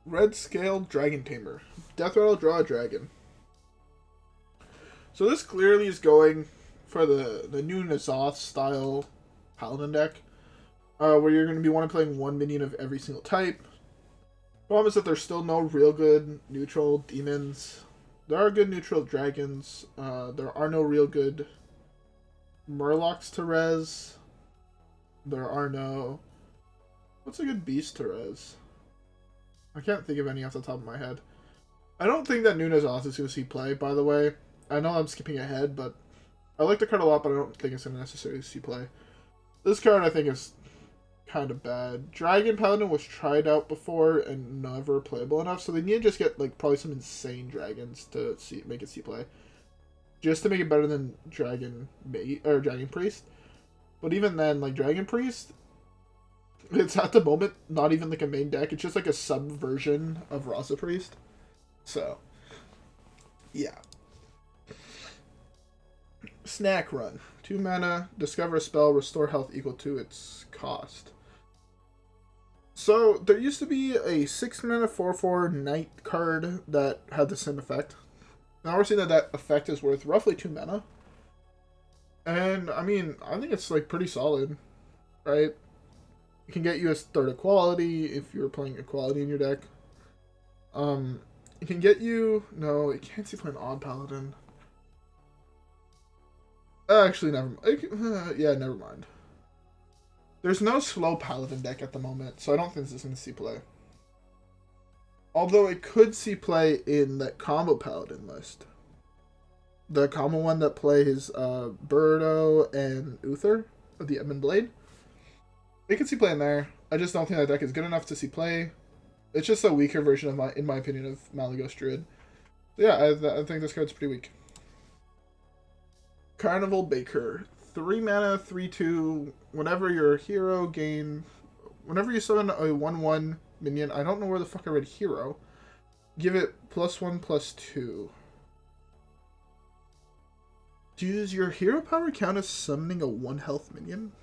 Red Scaled Dragon Tamer. Death Rattle, draw a dragon. So this clearly is going for the new N'Zoth style Paladin deck. Where you're going to be playing 1 minion of every single type. Problem is that there's still no real good neutral demons. There are good neutral dragons. There are no real good Murlocs to res. There are no... what's a good beast to res? I can't think of any off the top of my head. I don't think that new N'Zoth is going to see play, by the way. I know I'm skipping ahead, but I like the card a lot, but I don't think it's going to necessarily see play. This card, I think, is kind of bad. Dragon Paladin was tried out before and never playable enough, so they need to just get like probably some insane dragons to make it see play, just to make it better than Dragon Priest. But even then, like Dragon Priest, it's at the moment not even like a main deck. It's just like a sub version of Rasa Priest. So, yeah. Snack Run. 2 mana, discover a spell, restore health equal to its cost. So, there used to be a 6 mana 4/4 Knight card that had the same effect. Now we're seeing that that effect is worth roughly 2 mana. And, I mean, I think it's, like, pretty solid, right? It can get you a third equality if you're playing equality in your deck. It can get you... No, it can't see playing Odd Paladin. Actually, never mind. Yeah, never mind. There's no slow Paladin deck at the moment, so I don't think this is going to see play. Although it could see play in that combo Paladin list. The combo one that plays Birdo and Uther of the Edmund Blade. It could see play in there. I just don't think that deck is good enough to see play. It's just a weaker version of in my opinion, of Malygos Druid. So yeah, I think this card's pretty weak. Carnival Baker. 3 mana, 3/2. Whenever your hero whenever you summon a 1/1 minion, I don't know where the fuck I read hero. Give it +1/+2. Does your hero power count as summoning a 1 health minion?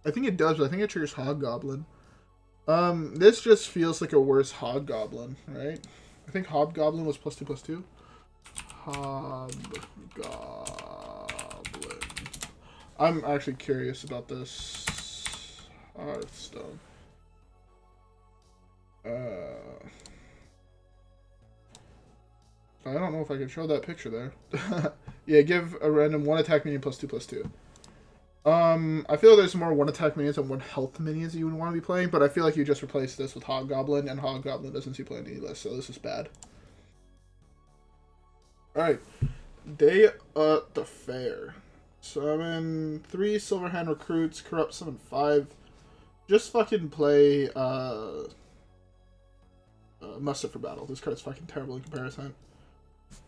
I think it does, but I think it triggers Hobgoblin. This just feels like a worse Hobgoblin, right? I think Hobgoblin was +2/+2. Hobgoblin. I'm actually curious about this. Hearthstone. I don't know if I can show that picture there. Yeah, give a random 1 attack minion +2/+2. I feel there's more 1 attack minions and 1 health minions you would want to be playing, but I feel like you just replace this with Hobgoblin, and Hobgoblin doesn't see play in any list, so this is bad. Alright. Day at the Fair. Summon 3 Silverhand Recruits, corrupt summon 5. Just fucking play Muster for Battle. This card's fucking terrible in comparison.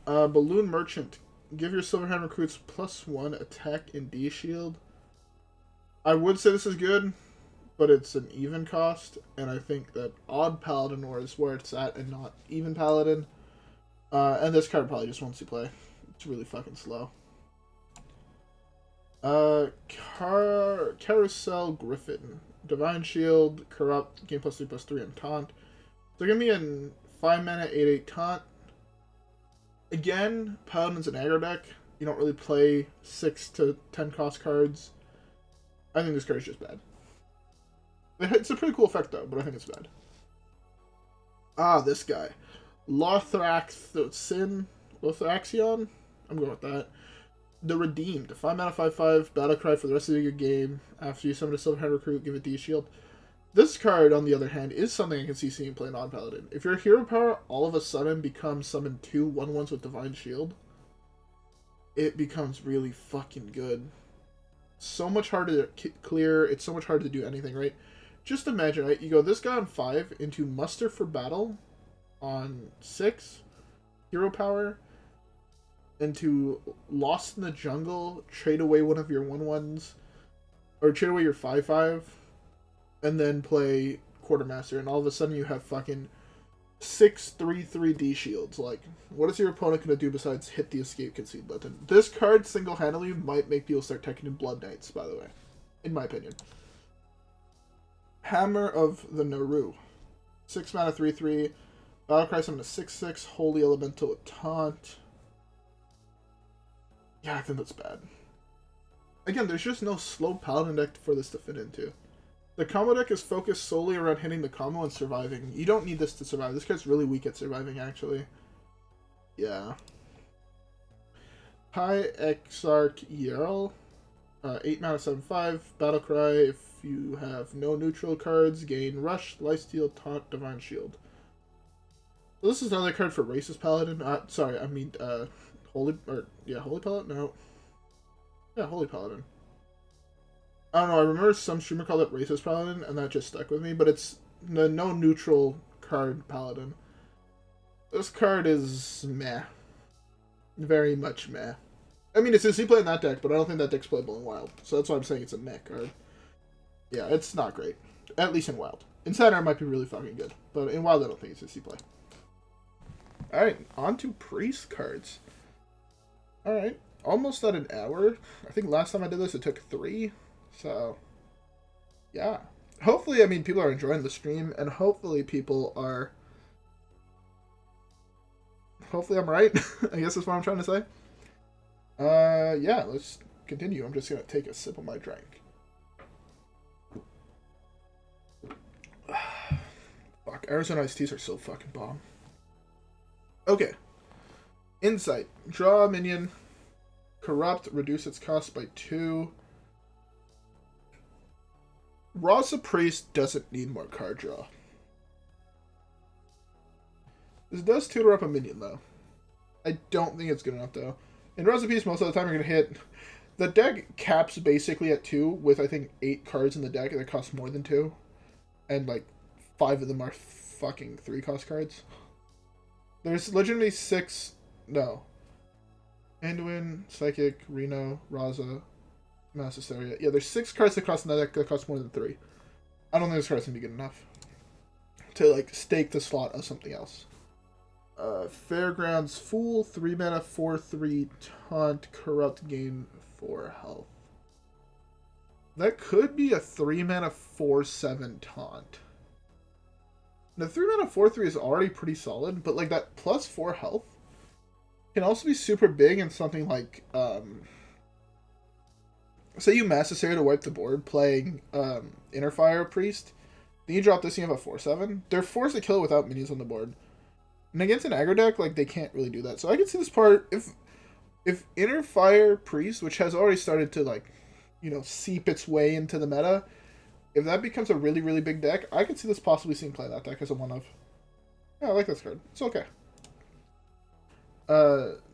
Balloon Merchant. Give your Silverhand Recruits +1 attack and D shield. I would say this is good, but it's an even cost, and I think that Odd Paladin is where it's at and not Even Paladin. And this card probably just won't see play. It's really fucking slow. Carousel Griffin. Divine Shield, Corrupt, gain +3/+3, and Taunt. They're going to be in 5 mana, 8/8 Taunt. Again, Paladin's an aggro deck. You don't really play 6 to 10 cost cards. I think this card is just bad. It's a pretty cool effect, though, but I think it's bad. This guy. Lothraxion? I'm going with that. The Redeemed. 5 mana, 5/5, battle cry for the rest of your game. After you summon a Silverhand Recruit, give it D shield. This card, on the other hand, is something I can see seeing play on Paladin. If your hero power all of a sudden becomes summon 2 1/1s with Divine Shield, it becomes really fucking good. So much harder to clear, it's so much harder to do anything, right? Just imagine, right? You go this guy on 5 into Muster for Battle on 6, hero power, into Lost in the Jungle, trade away one of your 1/1s, or trade away your 5/5, and then play Quartermaster, and all of a sudden you have fucking 6 3/3 D shields. Like, what is your opponent going to do besides hit the escape concede button? This card single-handedly might make people start taking in Blood Knights, by the way, in my opinion. Hammer of the Naru. 6 mana, 3/3. Battlecry summon a 6/6. Holy Elemental with Taunt. Yeah, I think that's bad. Again, there's just no slow Paladin deck for this to fit into. The combo deck is focused solely around hitting the combo and surviving. You don't need this to survive. This card's really weak at surviving, actually. Yeah. High Exarch Yerl. 8 mana, 7/5. Battlecry. If you have no neutral cards, gain Rush, Lifesteal, Taunt, Divine Shield. So this is another card for Racist Paladin. Sorry, I mean, Holy Paladin? No. Yeah, Holy Paladin. I don't know, I remember some streamer called it Racist Paladin, and that just stuck with me, but it's no neutral card Paladin. This card is meh. Very much meh. I mean, it's easy play in that deck, but I don't think that deck's playable in Wild, so that's why I'm saying it's a meh card. Yeah, it's not great. At least in Wild. In Center, it might be really fucking good, but in Wild, I don't think it's easy play. Alright, on to Priest cards. Alright, almost at an hour. I think last time I did this, it took 3. So, yeah. Hopefully, I mean, people are enjoying the stream, and hopefully people are... Hopefully I'm right. I guess that's what I'm trying to say. Yeah, let's continue. I'm just going to take a sip of my drink. Fuck, Arizona iced teas are so fucking bomb. Okay. Insight. Draw a minion. Corrupt. Reduce its cost by 2. Rasa Priest doesn't need more card draw. This does tutor up a minion, though. I don't think it's good enough, though. In Rasa Priest, most of the time you're going to hit... The deck caps basically at 2, with, I think, 8 cards in the deck that cost more than 2. And, like, 5 of them are fucking 3-cost cards. There's legitimately 6... No. Anduin, Psychic, Reno, Raza, Mass Hysteria. Yeah, there's 6 cards that cost in the deck that cost more than 3. I don't think this card's going to be good enough to, like, stake the slot of something else. Fairgrounds Fool, 3 mana, 4/3, Taunt, Corrupt, gain 4 health. That could be a 3 mana, 4/7 Taunt. The 3 mana 4/3 is already pretty solid, but like that plus 4 health can also be super big in something like, say you Mass Hysteria to wipe the board playing Inner Fire Priest, then you drop this and you have a 4/7. They're forced to kill it without minions on the board. And against an aggro deck, like, they can't really do that. So I can see this part, if Inner Fire Priest, which has already started to, like, you know, seep its way into the meta, if that becomes a really, really big deck, I can see this possibly seeing play that deck as a one-of. Yeah, I like this card. It's okay.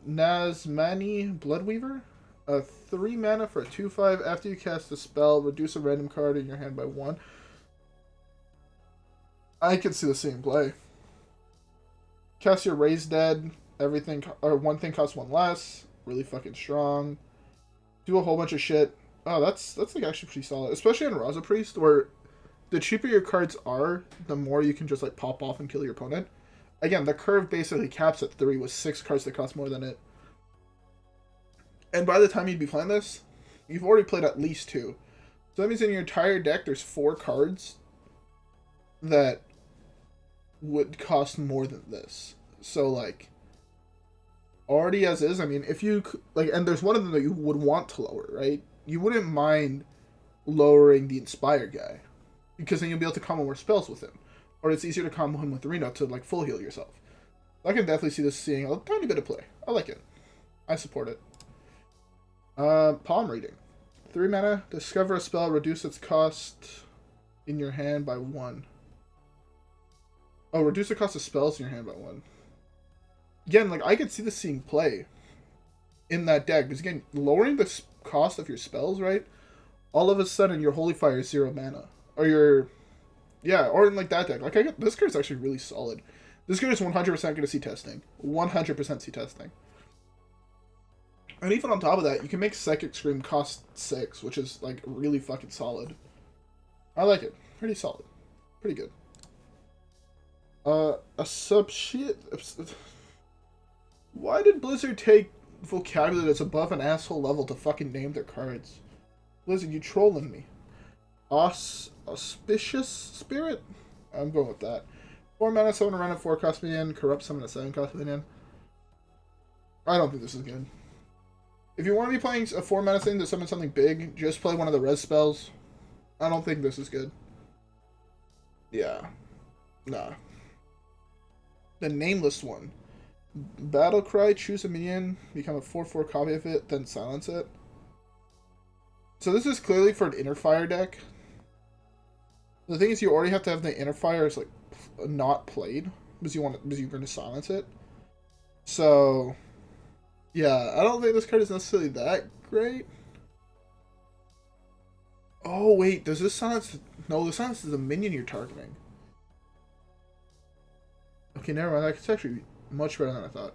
Nazmani Bloodweaver. 3 mana for a 2/5. After you cast a spell, reduce a random card in your hand by 1. I can see the same play. Cast your Raise Dead. Everything, or one thing costs 1 less. Really fucking strong. Do a whole bunch of shit. Oh, that's like actually pretty solid, especially on Raza Priest, where the cheaper your cards are, the more you can just like pop off and kill your opponent. Again, the curve basically caps at 3 with 6 cards that cost more than it. And by the time you'd be playing this, you've already played at least 2. So that means in your entire deck, there's 4 cards that would cost more than this. So like, already as is, I mean, if you like, and there's one of them that you would want to lower, right? You wouldn't mind lowering the Inspire guy, because then you'll be able to combo more spells with him, or it's easier to combo him with Reno to like full heal yourself. I can definitely see this seeing a tiny bit of play. I like it. I support it. Palm Reading. 3 mana, discover a spell, reduce its cost in your hand by 1. Oh, reduce the cost of spells in your hand by 1. Again, like, I could see this seeing play in that deck. Because, again, lowering the cost of your spells, right? All of a sudden, your Holy Fire is 0 mana. Or your... Yeah, or in, like, that deck. Like, this card's actually really solid. This card is 100% going to see testing. 100% see testing. And even on top of that, you can make Psychic Scream cost 6, which is, like, really fucking solid. I like it. Pretty solid. Pretty good. A sub-shit... Why did Blizzard take vocabulary that's above an asshole level to fucking name their cards? Blizzard, you trolling me. Auspicious Spirit? I'm going with that. 4 mana, summon a random 4-cost minion, corrupt summon a 7-cost minion. I don't think this is good. If you want to be playing a 4 mana thing to summon something big, just play one of the res spells. I don't think this is good. Yeah. Nah. The Nameless one. Battle Cry, choose a minion, become a 4/4 copy of it, then silence it. So this is clearly for an Inner Fire deck. The thing is, you already have to have the Inner Fire as like not played because you're going to silence it. So yeah, I don't think this card is necessarily that great. Oh wait, does this silence? No, the silence is a minion you're targeting. Okay, never mind. That's actually much better than I thought.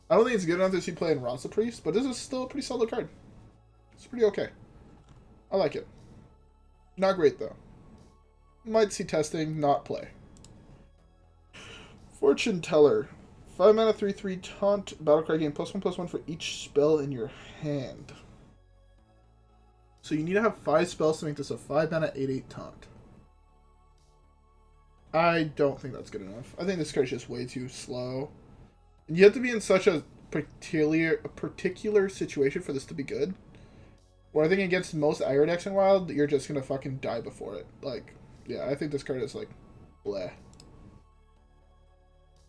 I don't think it's good enough to see play in Rasa Priest, but this is still a pretty solid card. It's pretty okay. I like it. Not great, though. Might see testing, not play. Fortune Teller. 5 mana, 3/3 taunt. Battlecry gain +1/+1 for each spell in your hand. So you need to have 5 spells to make this a 5 mana, 8/8 taunt. I don't think that's good enough. I think this card's just way too slow. And you have to be in such a particular situation for this to be good. Where I think against most aggro decks in Wild, you're just gonna fucking die before it. Like, Yeah, I think this card is like, bleh.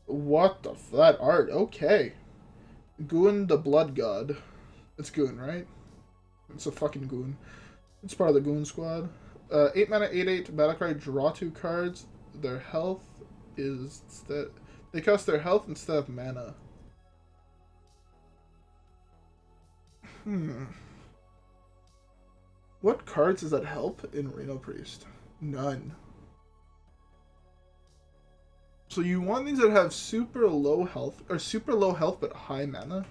What the that art? Okay. Goon the Blood God. It's Goon, right? It's a fucking Goon. It's part of the Goon Squad. 8 mana, 8/8, battle card, draw 2 cards. Their health is that they cost their health instead of mana. What cards does that help in Reno Priest? None. So you want things that have super low health, or super low health but high mana?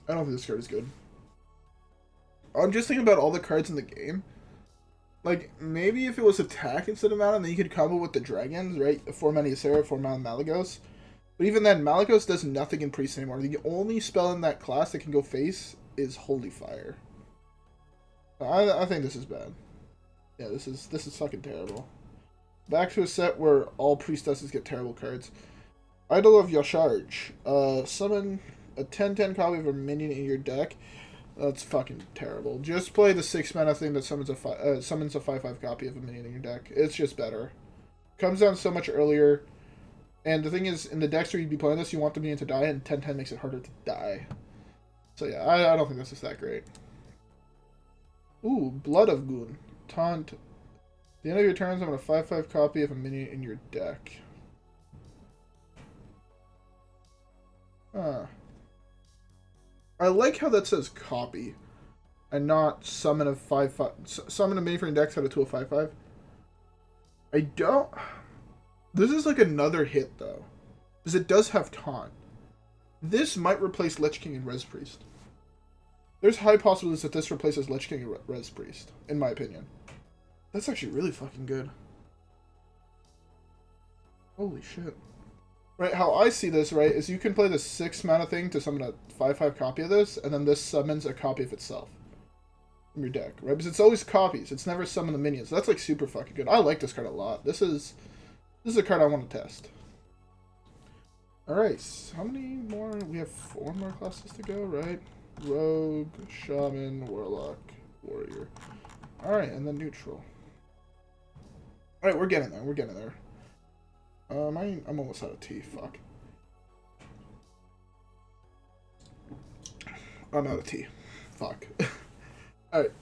I don't think this card is good. I'm just thinking about all the cards in the game. Like, maybe if it was attack instead of mana, then you could combo with the dragons, right? 4 mana Ysera, 4 mana Malygos. But even then, Malygos does nothing in Priest anymore. The only spell in that class that can go face is Holy Fire. I think this is bad. Yeah, this is fucking terrible. Back to a set where all priestesses get terrible cards. Idol of Yasharj. Summon a 10/10 copy of a minion in your deck. That's fucking terrible. Just play the 6 mana thing that summons a 5/5 copy of a minion in your deck. It's just better. Comes down so much earlier. And the thing is, in the decks where you'd be playing this, you want the minion to die, and 10/10 makes it harder to die. So yeah, I don't think this is that great. Ooh, Blood of Goon. Taunt. At the end of your turn, summon a 5/5 copy of a minion in your deck. Huh. I like how that says copy, and not summon a 5/5. Summon a minion from your deck set it to a 5/5. I don't. This is like another hit though, because it does have taunt. This might replace Lich King and Res Priest. There's high possibilities that this replaces Lich King and Res Priest, in my opinion. That's actually really fucking good. Holy shit. Right, how I see this, right, is you can play the 6 mana thing to summon a 5/5 copy of this, and then this summons a copy of itself from your deck, right? Because it's always copies. It's never summon the minions. So that's like super fucking good. I like this card a lot. This is a card I want to test. Alright, so how many more? We have 4 more classes to go, right? Rogue, Shaman, Warlock, Warrior. Alright, and then neutral. Alright, we're getting there. We're getting there. I'm almost out of tea. Fuck. I'm out of tea. Fuck. Alright.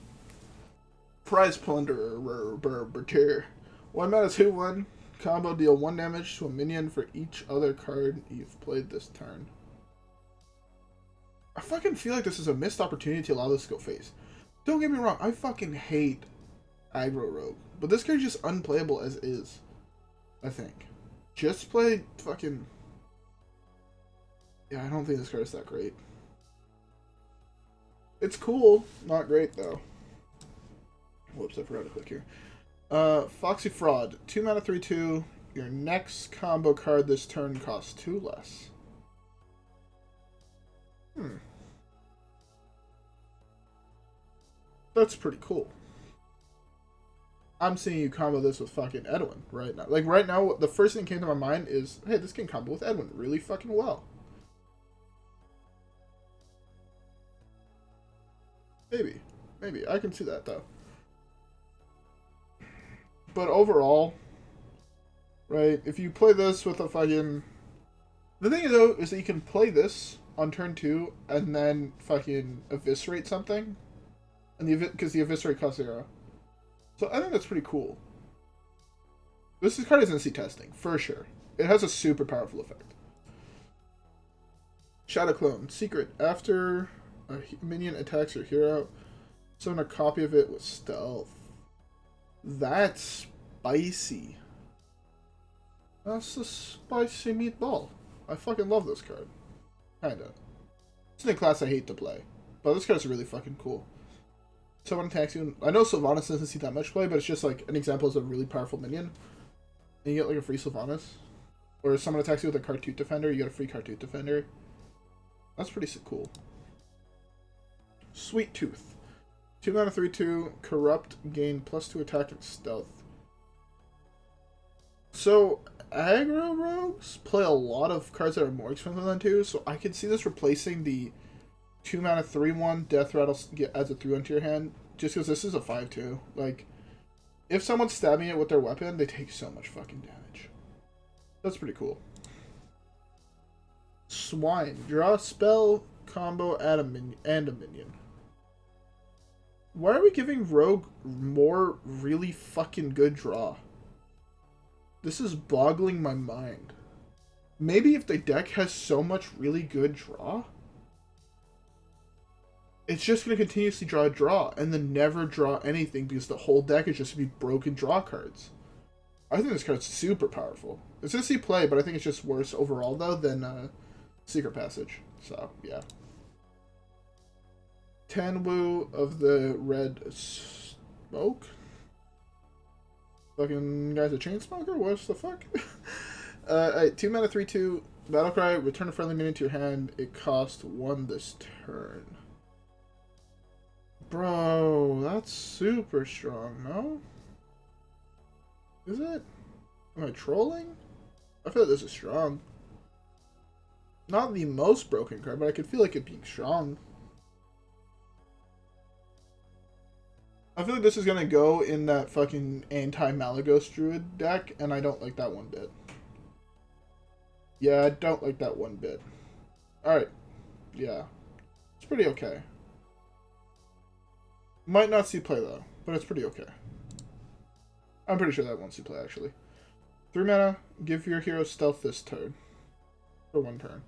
Prize Plunderer. 1 mana 2/1. Combo, deal 1 damage to a minion for each other card you've played this turn. I fucking feel like this is a missed opportunity to allow this to go face. Don't get me wrong, I fucking hate aggro rogue, but this card is just unplayable as is, I think. Just play fucking... Yeah, I don't think this card is that great. It's cool, not great though. Whoops, I forgot to click here. Foxy Fraud. 2 mana 3/2. Your next combo card this turn costs 2 less. That's pretty cool. I'm seeing you combo this with fucking Edwin right now. Like, right now, the first thing that came to my mind is, hey, this can combo with Edwin really fucking well. Maybe. Maybe. I can see that, though. But overall, right, if you play this with a fucking... The thing, though, is that you can play this on turn 2 and then fucking eviscerate something. And because the eviscerate costs 0. So I think that's pretty cool. This card is NC testing, for sure. It has a super powerful effect. Shadow Clone. Secret. After a minion attacks your hero, summon a copy of it with stealth. That's spicy. That's a spicy meatball. I fucking love this card. Kinda. It's in a class I hate to play. But this card's really fucking cool. Someone attacks you. I know Sylvanas doesn't see that much play, but it's just like an example is a really powerful minion. And you get like a free Sylvanas. Or if someone attacks you with a Cartoot Defender, you get a free Cartoot Defender. That's pretty cool. Sweet Tooth. 2 mana 3/2. Corrupt. Gain +2 attack and stealth. So, aggro rogues play a lot of cards that are more expensive than 2, so I could see this replacing the 2 mana 3/1, Death Rattle adds a 3/1 to your hand. Just because this is a 5/2. Like, if someone's stabbing it with their weapon, they take so much fucking damage. That's pretty cool. Swine. Draw a spell, combo, add a minion, and a minion. Why are we giving Rogue more really fucking good draw? This is boggling my mind. Maybe if the deck has so much really good draw, it's just going to continuously draw and then never draw anything because the whole deck is just going to be broken draw cards. I think this card's super powerful. It's going to see play, but I think it's just worse overall, though, than Secret Passage. So, yeah. 10 Woo of the Red Smoke. Fucking guy's a chain smoker? What the fuck? Alright, 2 mana 3/2. Battlecry, return a friendly minion to your hand. It costs 1 this turn. Bro, that's super strong, no? Is it? Am I trolling? I feel like this is strong. Not the most broken card, but I could feel like it being strong. I feel like this is going to go in that fucking anti-Malagos Druid deck, and I don't like that one bit. Yeah, I don't like that one bit. Alright. Yeah. It's pretty okay. Might not see play, though, but it's pretty okay. I'm pretty sure that won't see play, actually. 3 mana, give your hero Stealth this turn. For 1 turn.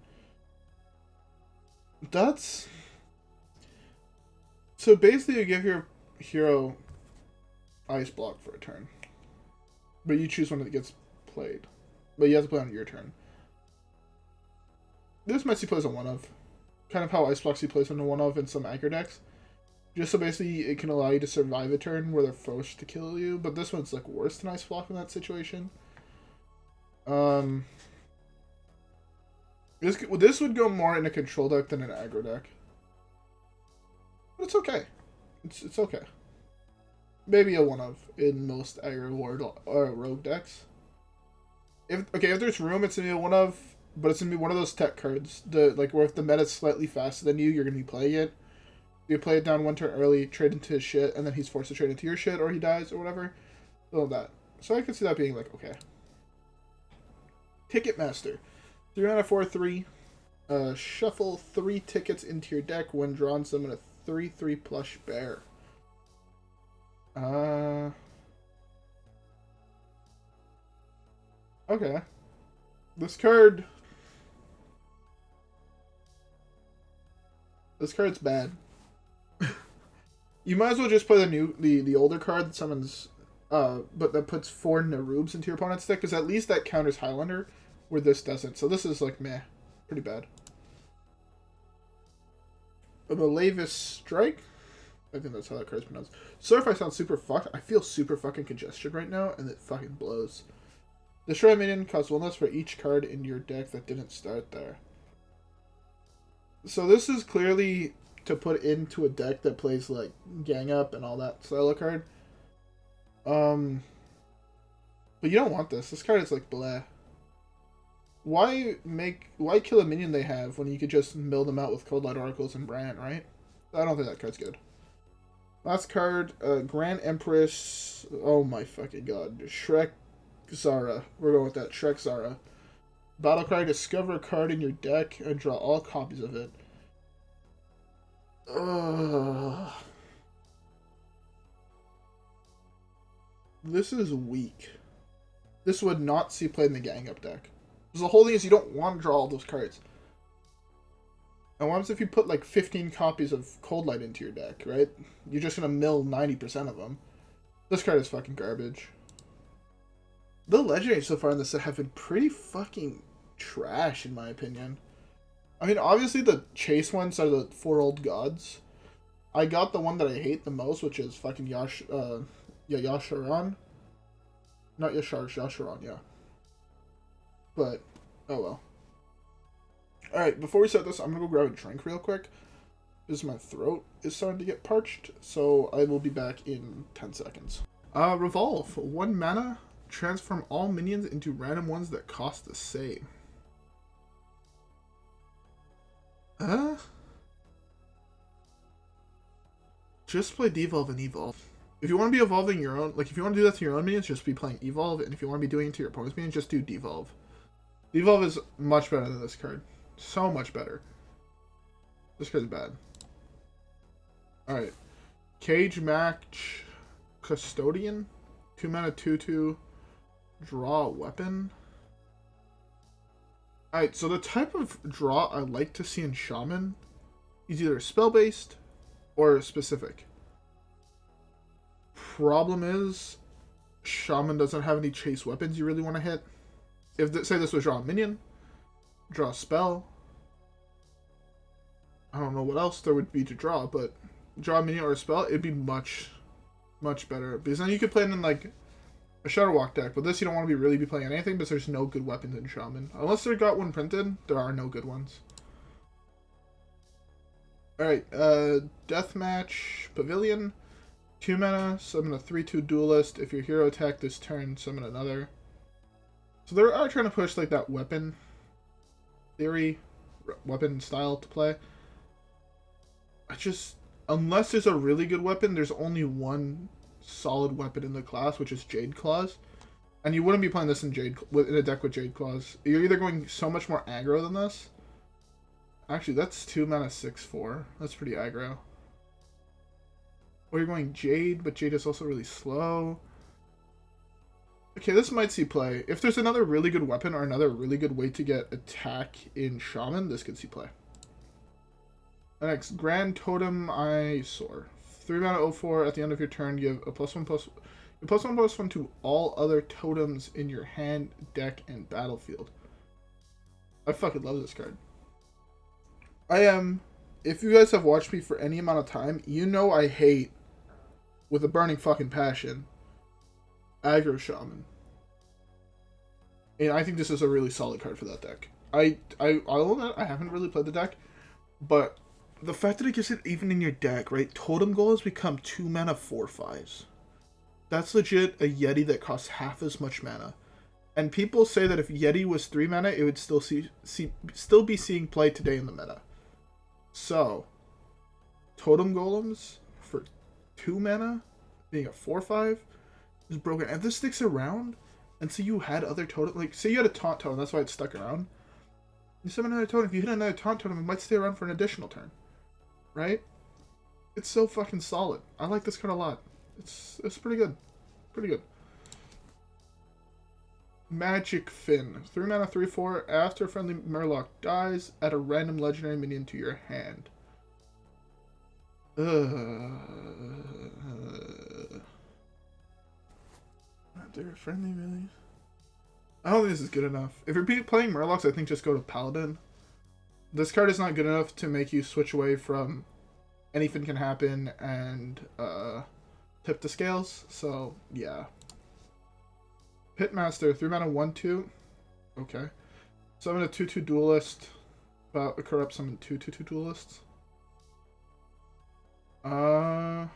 That's... So basically you give your hero Ice Block for a turn. But you choose one that gets played. But you have to play on your turn. This might see play as a 1-of. Kind of how Ice Block see plays on a 1-of in some aggro decks. Just so basically it can allow you to survive a turn where they're forced to kill you. But this one's like worse than Ice Block in that situation. This would go more in a control deck than an aggro deck. But it's okay. It's okay. Maybe a 1-of in most aggro ward or rogue decks. If there's room, it's gonna be a 1-of, but it's gonna be one of those tech cards. Where if the meta's slightly faster than you, you're gonna be playing it. You play it down 1 turn early, trade into his shit, and then he's forced to trade into your shit, or he dies, or whatever. All of that. So I could see that being like, okay. Ticketmaster. 3 mana 4/3. Shuffle 3 tickets into your deck. When drawn, summon a 3/3 plush bear. Okay. This card's bad. You might as well just play the older card that summons, but that puts 4 Narubs into your opponent's deck, because at least that counters Highlander, where this doesn't. So this is like meh, pretty bad. A Malavis Strike. I think that's how that card's pronounced. Sorry if I sound super fucked. I feel super fucking congested right now, and it fucking blows. Destroy a minion costs 1 less for each card in your deck that didn't start there. So this is clearly to put into a deck that plays like Gang Up and all that style of card. But you don't want this. This card is like bleh. Why kill a minion they have when you could just mill them out with Cold Light Oracles and Bran, right? I don't think that card's good. Last card, Grand Empress. Oh my fucking god. Shrek Zara. We're going with that. Shrek Zara. Battlecry, discover a card in your deck and draw all copies of it. This is weak. This would not see play in the Gang Up deck. Because the whole thing is you don't want to draw all those cards. And what happens if you put like 15 copies of Cold Light into your deck, right? You're just going to mill 90% of them. This card is fucking garbage. The legendaries so far in this set have been pretty fucking trash, in my opinion. I mean, obviously the chase ones are the 4 old gods. I got the one that I hate the most, which is fucking Yasharon. Not Yasharon, yeah. But, oh well. Alright, before we start this, I'm gonna go grab a drink real quick. Because my throat is starting to get parched, so I will be back in 10 seconds. Revolve. 1 mana. Transform all minions into random ones that cost the same. just play devolve and evolve. If you want to be evolving your own, like if you want to do that to your own minions, just be playing evolve, and if you want to be doing it to your opponent's minions, just do devolve. Devolve is much better than this card. So much better. This card's bad. Alright. Cage Match Custodian. 2 mana 2/2. Draw a weapon. Alright, so the type of draw I like to see in Shaman is either spell-based or specific. Problem is, Shaman doesn't have any chase weapons you really want to hit. If, say this was draw a minion, draw a spell, I don't know what else there would be to draw, but draw a minion or a spell, it'd be much, much better. Because then you could play it in like a Shadow Walk deck. But this you don't want to really be playing anything because there's no good weapons in Shaman. Unless they got one printed, there are no good ones. Alright, Deathmatch Pavilion. 2 mana, summon a 3/2 duelist. If your hero attack this turn, summon another. So they are trying to push like that weapon theory, weapon style to play. Unless there's a really good weapon, there's only one solid weapon in the class, which is Jade Claws. And you wouldn't be playing this in in a deck with Jade Claws. You're either going so much more aggro than this. Actually, that's 2 mana 6/4. That's pretty aggro. Or you're going Jade, but Jade is also really slow. Okay, this might see play. If there's another really good weapon or another really good way to get attack in Shaman, this could see play. Next, Grand Totem Eyesore. 3 mana 0/4. At the end of your turn, give a +1/+1 to all other totems in your hand, deck, and battlefield. I fucking love this card. If you guys have watched me for any amount of time, you know I hate, with a burning fucking passion, aggro Shaman. And I think this is a really solid card for that deck. I'll admit I haven't really played the deck, but the fact that it gets it even in your deck, right? Totem Golems become 2 mana 4/5s. That's legit a Yeti that costs half as much mana. And people say that if Yeti was 3 mana, it would still be seeing play today in the meta. So, Totem Golems for 2 mana, being a 4/5, is broken. And this sticks around, and so you had other totem, like, say you had a Taunt Totem, that's why it stuck around. You summon another totem, if you hit another Taunt Totem, it might stay around for an additional turn. Right? It's so fucking solid. I like this card a lot. It's pretty good. Pretty good. Magic Fin. 3 mana 3/4. After a friendly Murloc dies, add a random legendary minion to your hand. After a friendly minion. I don't think this is good enough. If you're playing Murlocs, I think just go to Paladin. This card is not good enough to make you switch away from anything can happen and tip the scales. So, yeah. Pitmaster, 3 mana 1/2. Okay. Summon a 2/2 duelist. About a corrupt summon 2/2 duelists. What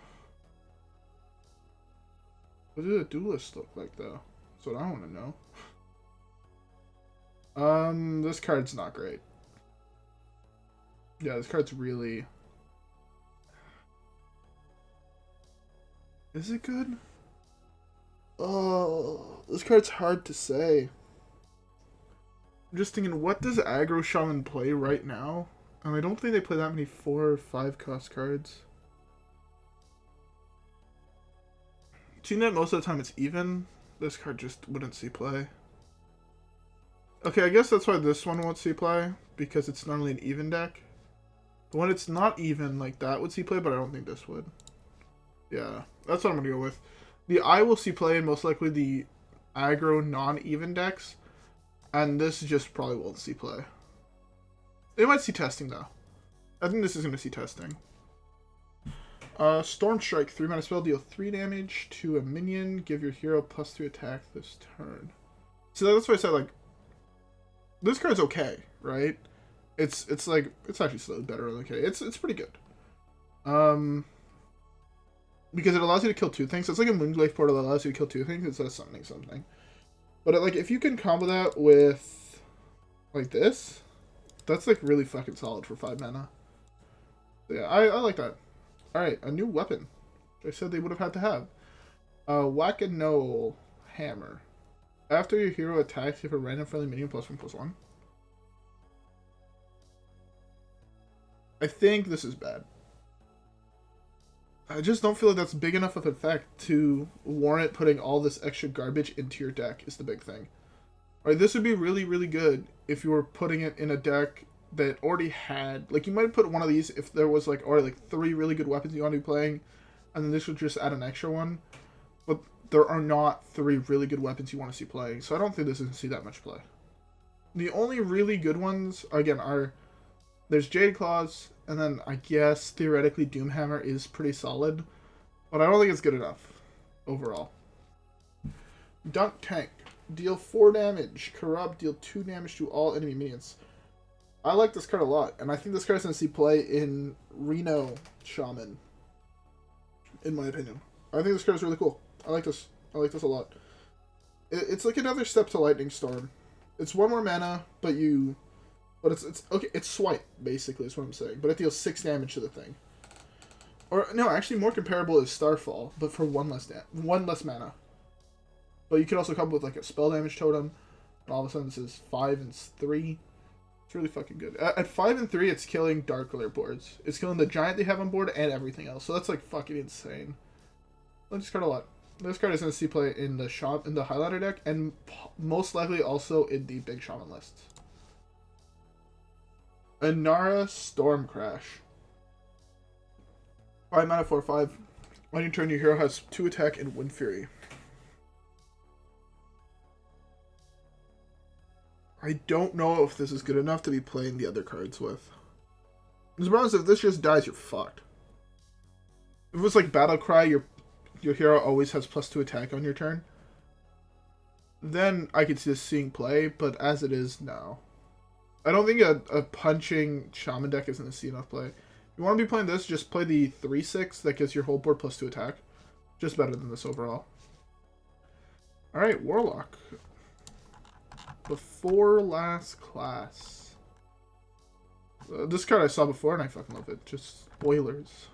do the duelists look like, though? That's what I want to know. This card's not great. Yeah, this card's really... Is it good? Oh, this card's hard to say. I'm just thinking, what does aggro Shaman play right now? And I don't think they play that many 4 or 5 cost cards. Seeing that most of the time it's even, this card just wouldn't see play. Okay, I guess that's why this one won't see play, because it's normally an even deck. But when it's not even, like that would see play, but I don't think this would. Yeah, that's what I'm going to go with. The eye will see play in most likely the aggro non-even decks, and this just probably won't see play. It might see testing, though. I think this is going to see testing. Storm Strike, 3 mana spell, deal 3 damage to a minion, give your hero +3 attack this turn. So that's why I said, like, this card's okay, right? It's actually slightly better than okay. It's pretty good. Because it allows you to kill 2 things. So it's like a Moonglaive portal that allows you to kill 2 things instead of summoning something. But like, if you can combo that with like this, that's like really fucking solid for 5 mana. So yeah, I like that. Alright, a new weapon. I said they would have had to have. Whack-a-Knoll Hammer. After your hero attacks, you have a random friendly minion +1/+1. I think this is bad. I just don't feel like that's big enough of an effect to warrant putting all this extra garbage into your deck is the big thing. Alright, this would be really, really good if you were putting it in a deck that already had... Like, you might put one of these if there was, like, already, like, 3 really good weapons you want to be playing, and then this would just add an extra one. But there are not 3 really good weapons you want to see playing, so I don't think this is going to see that much play. The only really good ones, again, are... There's Jade Claws, and then I guess, theoretically, Doomhammer is pretty solid, but I don't think it's good enough, overall. Dunk Tank. Deal 4 damage. Corrupt. Deal 2 damage to all enemy minions. I like this card a lot, and I think this card is going to see play in Reno Shaman, in my opinion. I think this card is really cool. I like this. I like this a lot. It's like another step to Lightning Storm. It's 1 more mana, but you... But it's okay, it's Swipe, basically, is what I'm saying. But it deals 6 damage to the thing. Or, no, actually more comparable is Starfall, but for 1 less mana. But you can also come with, like, a spell damage totem, and all of a sudden this is 5 and 3. It's really fucking good. At 5 and 3, it's killing Dark Glare boards. It's killing the giant they have on board and everything else. So that's, like, fucking insane. I like this card a lot. This card is going to see play in the Highlander deck, and most likely also in the big Shaman lists. Inara Storm Crash. 5 mana, 4/5. On your turn, your hero has 2 attack and Wind Fury. I don't know if this is good enough to be playing the other cards with. As long as if this just dies, you're fucked. If it was like Battle Cry, your hero always has +2 attack on your turn, then I could see this seeing play, but as it is, no. I don't think a punching Shaman deck is going to see enough play. If you want to be playing this, just play the 3/6 that gives your whole board +2 attack. Just better than this overall. Alright, Warlock. Before last class. This card I saw before and I fucking love it. Just spoilers.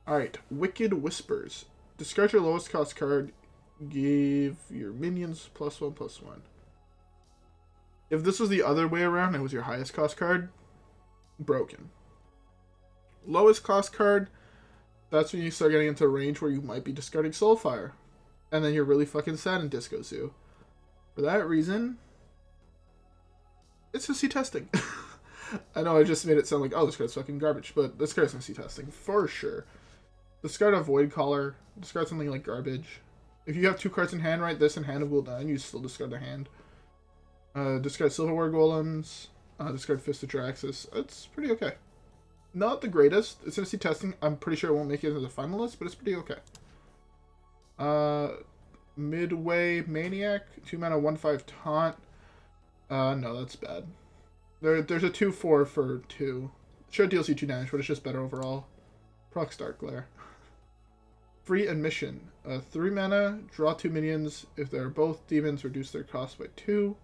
Alright, Wicked Whispers. Discard your lowest cost card. Give your minions +1/+1. If this was the other way around and it was your highest cost card, broken. Lowest cost card, that's when you start getting into a range where you might be discarding Soulfire. And then you're really fucking sad in Disco Zoo. For that reason, it's CC testing. I know I just made it sound like, oh, this card's fucking garbage, but this card's CC testing, for sure. Discard a Void Caller, discard something like garbage. If you have 2 cards in hand, right, this and Hand of Gul'dan, you still discard the hand. Discard Silverware Golems, discard Fist of Draxus. It's pretty okay. Not the greatest. It's CC testing. I'm pretty sure it won't make it into the finalist, but it's pretty okay. Midway Maniac, 2 mana, 1/5 taunt. No, that's bad. There's a 2/4 for 2. Sure, deals you 2 damage, but it's just better overall. Proc Dark Glare. Free Admission. 3 mana, draw 2 minions. If they're both demons, reduce their cost by 2.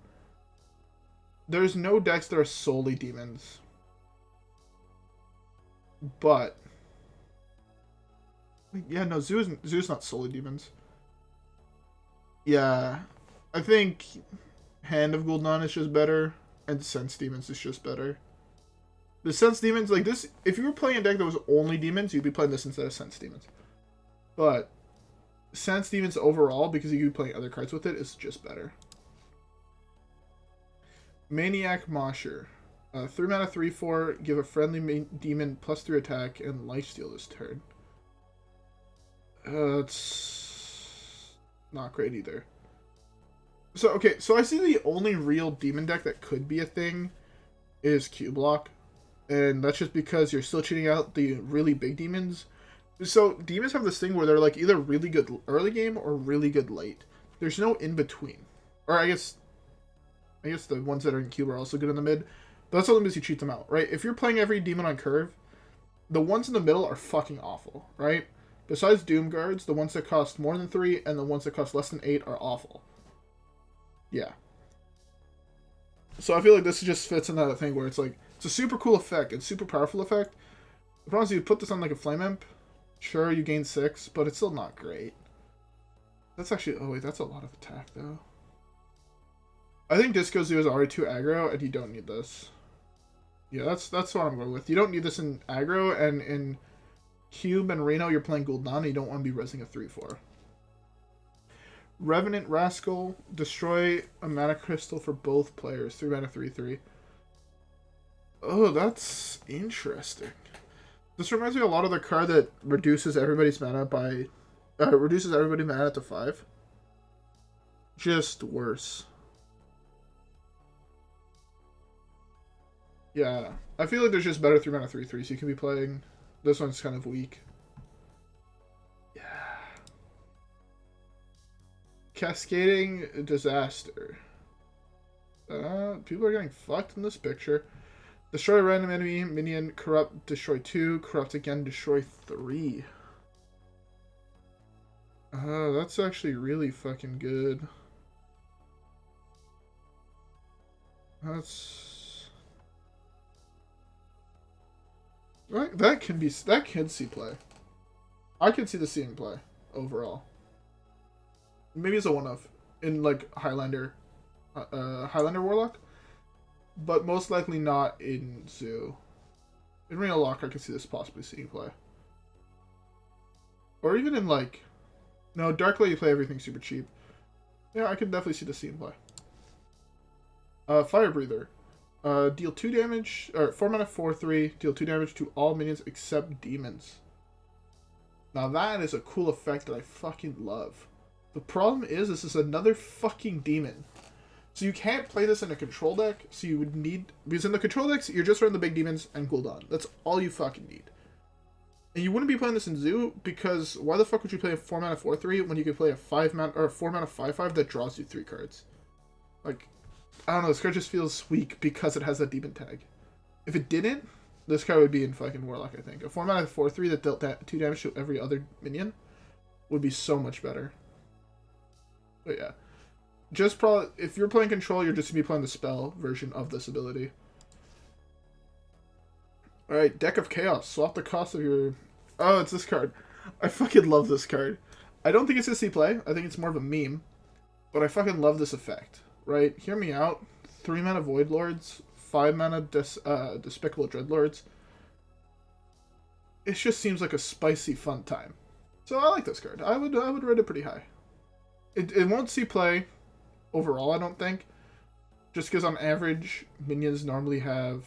There's no decks that are solely demons. But yeah, no, Zoo's not solely demons. Yeah, I think Hand of Gul'dan is just better, and Sense Demons is just better. The Sense Demons, like this, if you were playing a deck that was only demons, you'd be playing this instead of Sense Demons. But Sense Demons overall, because you could be playing other cards with it, is just better. Maniac Mosher. 3 mana, 3/4, give a friendly demon +3 attack and lifesteal this turn. It's not great either. So, okay, so I see the only real demon deck that could be a thing is Q-Block. And that's just because you're still cheating out the really big demons. So, demons have this thing where they're like either really good early game or really good late. There's no in-between. Or I guess the ones that are in Cube are also good in the mid. But that's only because you cheat them out, right? If you're playing every demon on curve, the ones in the middle are fucking awful, right? Besides Doom Guards, the ones that cost more than 3 and the ones that cost less than 8 are awful. Yeah. So I feel like this just fits in that thing where it's like, it's a super cool effect, it's a super powerful effect, The problem is you put this on like a Flame Imp. Sure, you gain 6, but it's still not great. That's actually... Oh, wait, that's a lot of attack, though. I think Disco Zoo is already too aggro, and you don't need this. Yeah, that's what I'm going with. You don't need this in aggro, and in Cube and Reno, you're playing Gul'dan, and you don't want to be resing a 3-4. Revenant Rascal. Destroy a mana crystal for both players. 3 mana, 3/3. Oh, that's interesting. This reminds me a lot of the card that reduces everybody's mana by... reduces everybody's mana to 5. Just worse. Yeah. I feel like there's just better 3 mana, 3/3, so you can be playing... This one's kind of weak. Yeah. Cascading Disaster. People are getting fucked in this picture. Destroy a random enemy, minion, corrupt, destroy 2, corrupt again, destroy 3. That's actually really fucking good. That's... Right, that can see play. I can see the seeing play, overall. Maybe it's a one-off in, like, Highlander Warlock. But most likely not in Zoo. In Reno Lock, I could see this possibly seeing play. Or even in, like... No, Darkly, you play everything super cheap. Yeah, I could definitely see the seeing play. Fire Breather. Deal 2 damage... Or 4 mana, 4/3. Deal 2 damage to all minions except demons. Now that is a cool effect that I fucking love. The problem is, this is another fucking demon. So you can't play this in a control deck, so you would need... Because in the control decks, you're just running the big demons and Gul'dan. That's all you fucking need. And you wouldn't be playing this in Zoo, because why the fuck would you play a 4 mana 4/3 when you could play a 5 mana or a 4 mana 5/5 that draws you 3 cards? Like, I don't know, this card just feels weak because it has that demon tag. If it didn't, this card would be in fucking Warlock, I think. A 4 mana 4/3 that dealt 2 damage to every other minion would be so much better. But yeah. Just probably, if you're playing control, you're just going to be playing the spell version of this ability. Alright, Deck of Chaos. Swap the cost of your... Oh, it's this card. I fucking love this card. I don't think it's a C play. I think it's more of a meme. But I fucking love this effect. Right? Hear me out. 3 mana Void Lords. 5 mana Despicable Dreadlords. It just seems like a spicy fun time. So I like this card. I would rate it pretty high. It won't see play overall, I don't think. Just because on average, minions normally have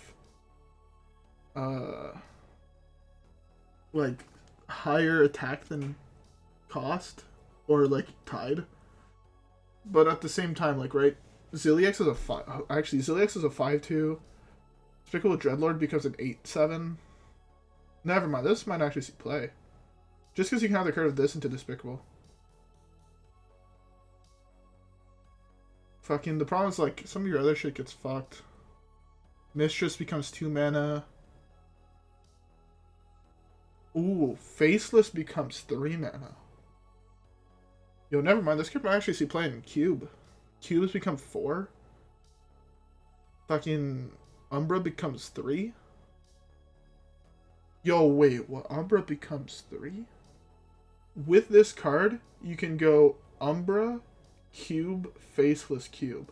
like higher attack than cost, or like tied. But at the same time, like, right, Zilliax is a 5. Actually, Zilliax is a 5/2. Despicable Dreadlord becomes an 8/7. Never mind, this might actually see play. Just because you can have the card of this into Despicable. Fucking, the problem is, like, some of your other shit gets fucked. Mistress becomes 2 mana. Ooh, Faceless becomes 3 mana. Yo, never mind. This card might actually see play in Cube. Cubes become 4. Fucking Umbra becomes 3. Yo, wait, what? Umbra becomes 3? With this card, you can go Umbra, Cube, Faceless, Cube.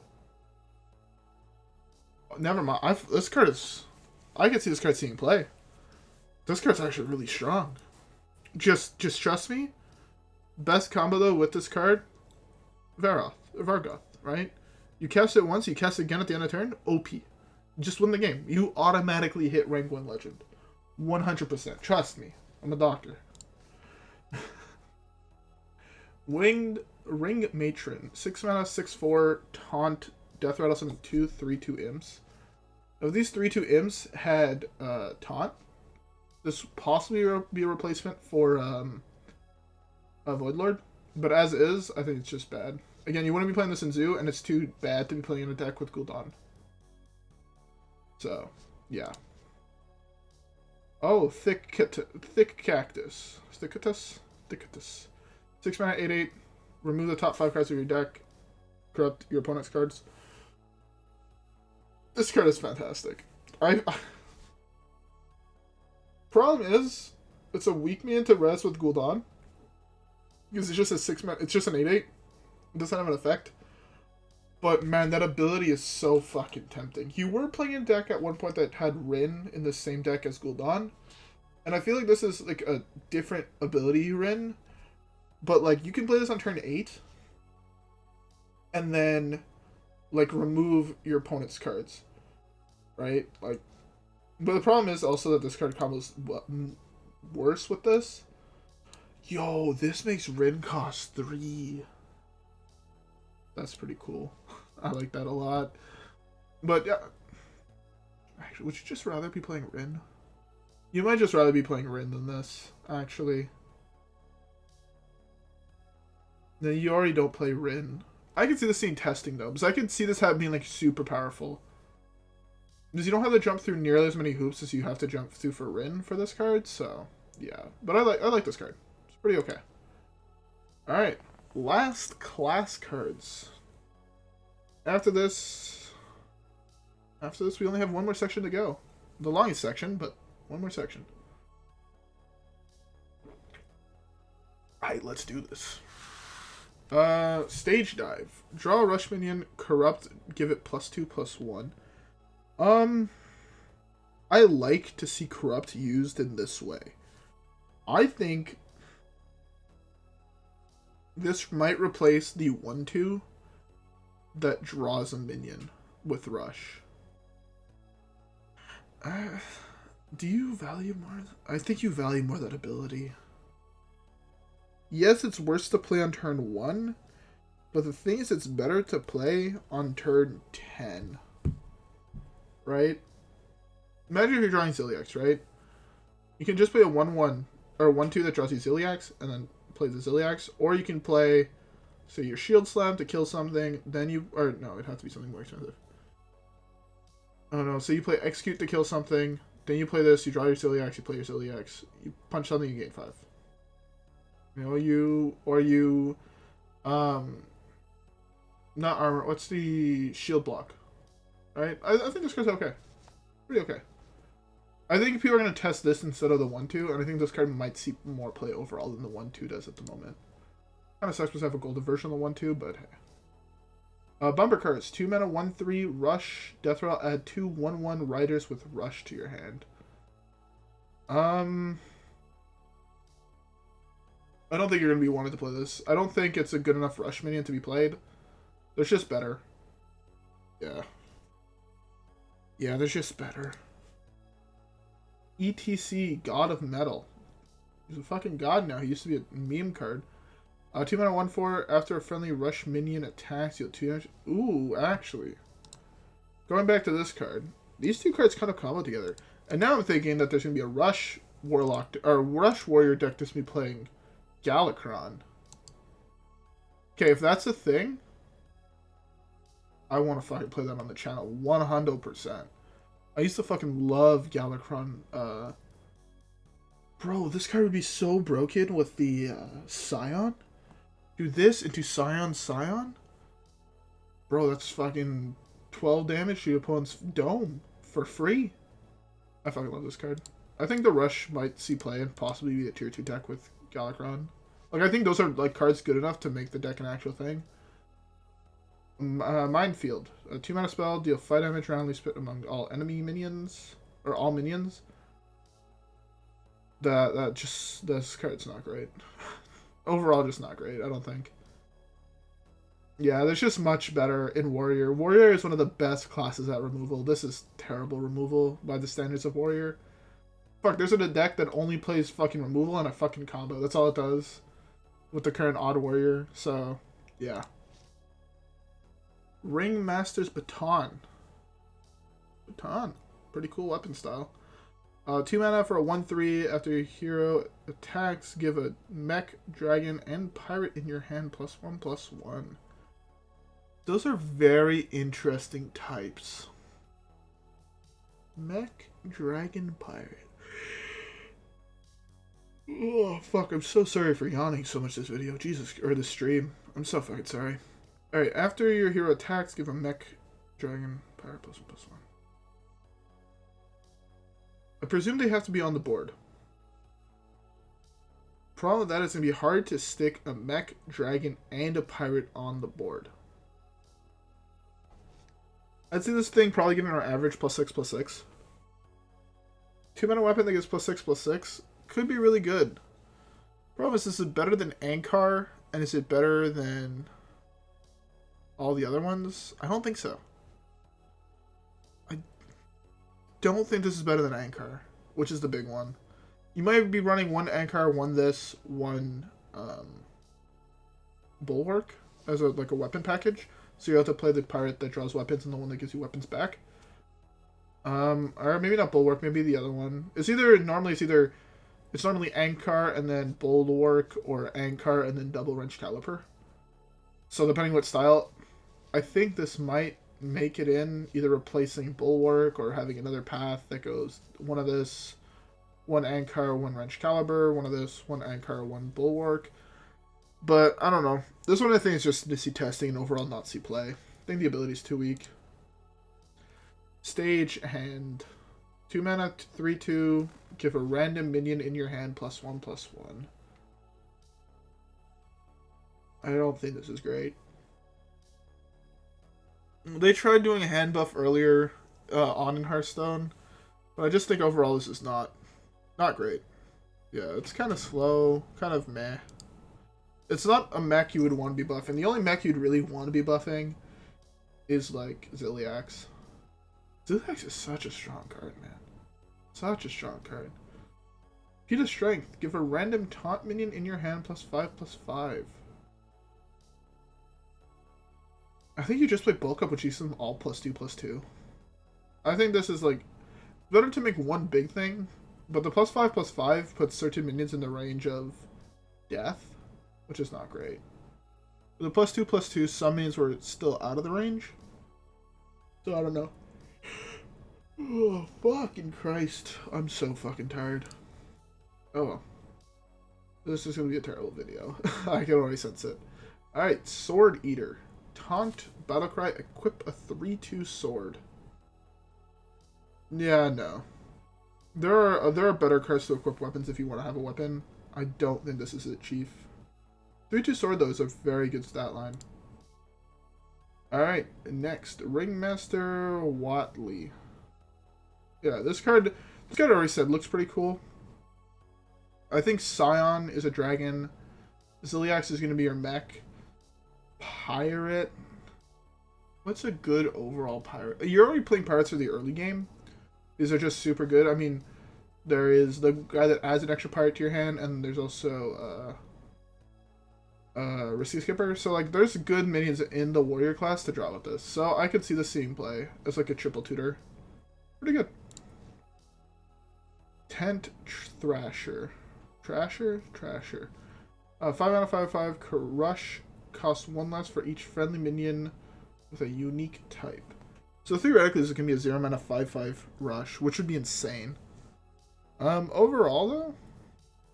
Never mind. This card is... I can see this card seeing play. This card's actually really strong. Just trust me. Best combo, though, with this card, Vargoth, right? You cast it once, you cast it again at the end of turn, OP. You just win the game. You automatically hit rank 1 legend. 100%. Trust me. I'm a doctor. Winged Ring Matron. 6 mana, 6/4, Taunt, Death Rattle, summon 2 3/2 imps. If these 3/2 imps had Taunt, this possibly be a replacement for a Voidlord. But as is, I think it's just bad. Again, you wouldn't be playing this in Zoo, and it's too bad to be playing in a deck with Gul'dan. So, yeah. Oh, Thick Cactus. Thicketus. 6 mana, 8/8. Remove the top 5 cards of your deck. Corrupt your opponent's cards. This card is fantastic. Problem is, it's a weak man to res with Gul'dan. Because it's just a 6-man, it's just an 8/8. It doesn't have an effect. But man, that ability is so fucking tempting. You were playing a deck at one point that had Rin in the same deck as Gul'dan. And I feel like this is like a different ability Rin. But like you can play this on turn 8. And then like remove your opponent's cards. Right? Like, but the problem is also that this card combos worse with this. Yo, this makes Rin cost 3. That's pretty cool. I like that a lot. But yeah. Actually, would you just rather be playing Rin? You might just rather be playing Rin than this, actually. No, you already don't play Rin. I can see this scene testing though, because I can see this being like super powerful. Because you don't have to jump through nearly as many hoops as you have to jump through for Rin for this card, so yeah. But I like this card. It's pretty okay. Alright. Last class cards. After this we only have one more section to go. The longest section, but one more section. Alright, let's do this. Stage Dive. Draw a rush minion, corrupt, give it +2/+1. I like to see corrupt used in this way. I think this might replace the 1/2 that draws a minion with rush. Do you value more? I think you value more that ability. Yes, it's worse to play on turn 1, but the thing is it's better to play on turn 10. Right? Imagine if you're drawing Ziliax, right? You can just play a 1/1 or 1/2 that draws you Ziliax and then play the Ziliax, or you can play, say, your Shield Slam to kill something, then you, or no, it'd have to be something more expensive. Oh no, so you play Execute to kill something, then you play this, you draw your Ziliax, you play your Ziliax, you punch something, you gain 5. You know, not armor, what's the shield block? Right? I think this card's okay. Pretty okay. I think people are going to test this instead of the 1/2, and I think this card might see more play overall than the 1/2 does at the moment. Kind of sucks because I have a golden version of the 1/2, but hey. Bumper cards. 2 mana, 1/3, rush, death roll, add 2 1/1 riders with rush to your hand. I don't think you're going to be wanting to play this. I don't think it's a good enough rush minion to be played. There's just better. Yeah. Yeah, there's just better. ETC, God of Metal. He's a fucking god now. He used to be a meme card. 2 mana, 1/4. After a friendly rush minion attacks, you'll 2 damage. Ooh, actually. Going back to this card. These two cards kind of combo together. And now I'm thinking that there's going to be a rush warlock, or rush warrior deck that's going to be playing Galakrond. Okay, if that's a thing, I want to fucking play that on the channel 100%. I used to fucking love Galakrond. Bro, this card would be so broken with the Scion. Do this into Scion. Bro, that's fucking 12 damage to your opponent's dome for free. I fucking love this card. I think the Rush might see play and possibly be a tier 2 deck with Galakrond. Like, I think those are like cards good enough to make the deck an actual thing. Minefield. A 2 mana spell, deal 5 damage randomly split among all enemy minions. Or all minions. This card's not great. Overall, just not great, I don't think. Yeah, there's just much better in Warrior. Warrior is one of the best classes at removal. This is terrible removal by the standards of Warrior. Fuck, there's a deck that only plays fucking removal and a fucking combo. That's all it does with the current Odd Warrior. So, yeah. Ringmaster's Baton. Pretty cool weapon style. 2 mana for a 1/3. After your hero attacks, give a mech, dragon, and pirate in your hand +1/+1. Those are very interesting types. Mech, dragon, pirate. Oh, fuck. I'm so sorry for yawning so much this video. Jesus. Or this stream. I'm so fucking sorry. Alright, after your hero attacks, give a mech, dragon, pirate +1/+1. I presume they have to be on the board. Problem with that is going to be hard to stick a mech, dragon, and a pirate on the board. I'd see this thing probably giving our average +6/+6. 2-mana weapon that gives +6/+6 could be really good. Problem is, it better than Ankar, and is it better than all the other ones? I don't think so. I don't think this is better than Ankar, which is the big one. You might be running one Ankar, one this, one Bulwark as like a weapon package. So you have to play the pirate that draws weapons and the one that gives you weapons back. Or maybe not Bulwark, maybe the other one. It's normally Ankar and then Bulwark, or Ankar and then double Wrench Caliper. So depending what style, I think this might make it in, either replacing Bulwark or having another path that goes one of this, one Ankar, one Wrench Caliber, one of this, one Ankar, one Bulwark. But I don't know. This one I think is just to see testing and overall not see play. I think the ability is too weak. Stage hand. 2 mana, 3/2. Give a random minion in your hand +1/+1. I don't think this is great. They tried doing a hand buff earlier on in Hearthstone, but I just think overall this is not great. Yeah, it's kind of slow, kind of meh. It's not a mech you would want to be buffing. The only mech you'd really want to be buffing is like Ziliax. Ziliax is such a strong card, man. Such a strong card. Feat of Strength. Give a random taunt minion in your hand +5/+5. I think you just play bulk up, which uses them all +2/+2. I think this is like better to make one big thing, but the +5/+5 puts certain minions in the range of death, which is not great. The +2/+2, some minions were still out of the range, so I don't know. Oh, fucking Christ. I'm so fucking tired. Oh well. This is going to be a terrible video. I can already sense it. Alright, Sword Eater. Taunt, Battlecry, equip a 3/2 sword. Yeah, no. There are better cards to equip weapons if you want to have a weapon. I don't think this is it, Chief. 3/2 sword, though, is a very good stat line. Alright, next. Ringmaster Watley. Yeah, this card I already said looks pretty cool. I think Scion is a dragon. Ziliax is going to be your mech. Pirate. What's a good overall pirate? You're already playing pirates for the early game. These are just super good. I mean, there is the guy that adds an extra pirate to your hand, and there's also Risky Skipper. So like, there's good minions in the warrior class to draw with this. So I could see this seeing play as like a triple tutor. Pretty good. Tent Thrasher. Trasher? 5 mana, 5/5. Crush. Costs 1 less for each friendly minion with a unique type. So theoretically, this can be a 0 mana 5/5 rush, which would be insane. Overall though,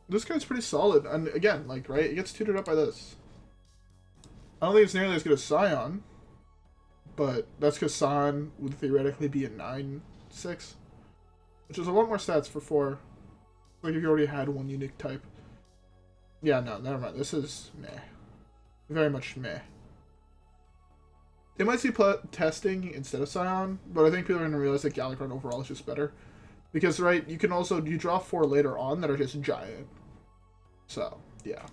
this card's pretty solid. And again, like, right, it gets tutored up by this. I don't think it's nearly as good as Scion, but that's because Scion would theoretically be a 9/6, which is a lot more stats for 4. Like if you already had one unique type. Yeah, no, never mind. This is meh. Very much meh. They might see testing instead of Scion, but I think people are going to realize that Galakrond overall is just better. Because, right, you draw 4 later on that are just giant. So, yeah.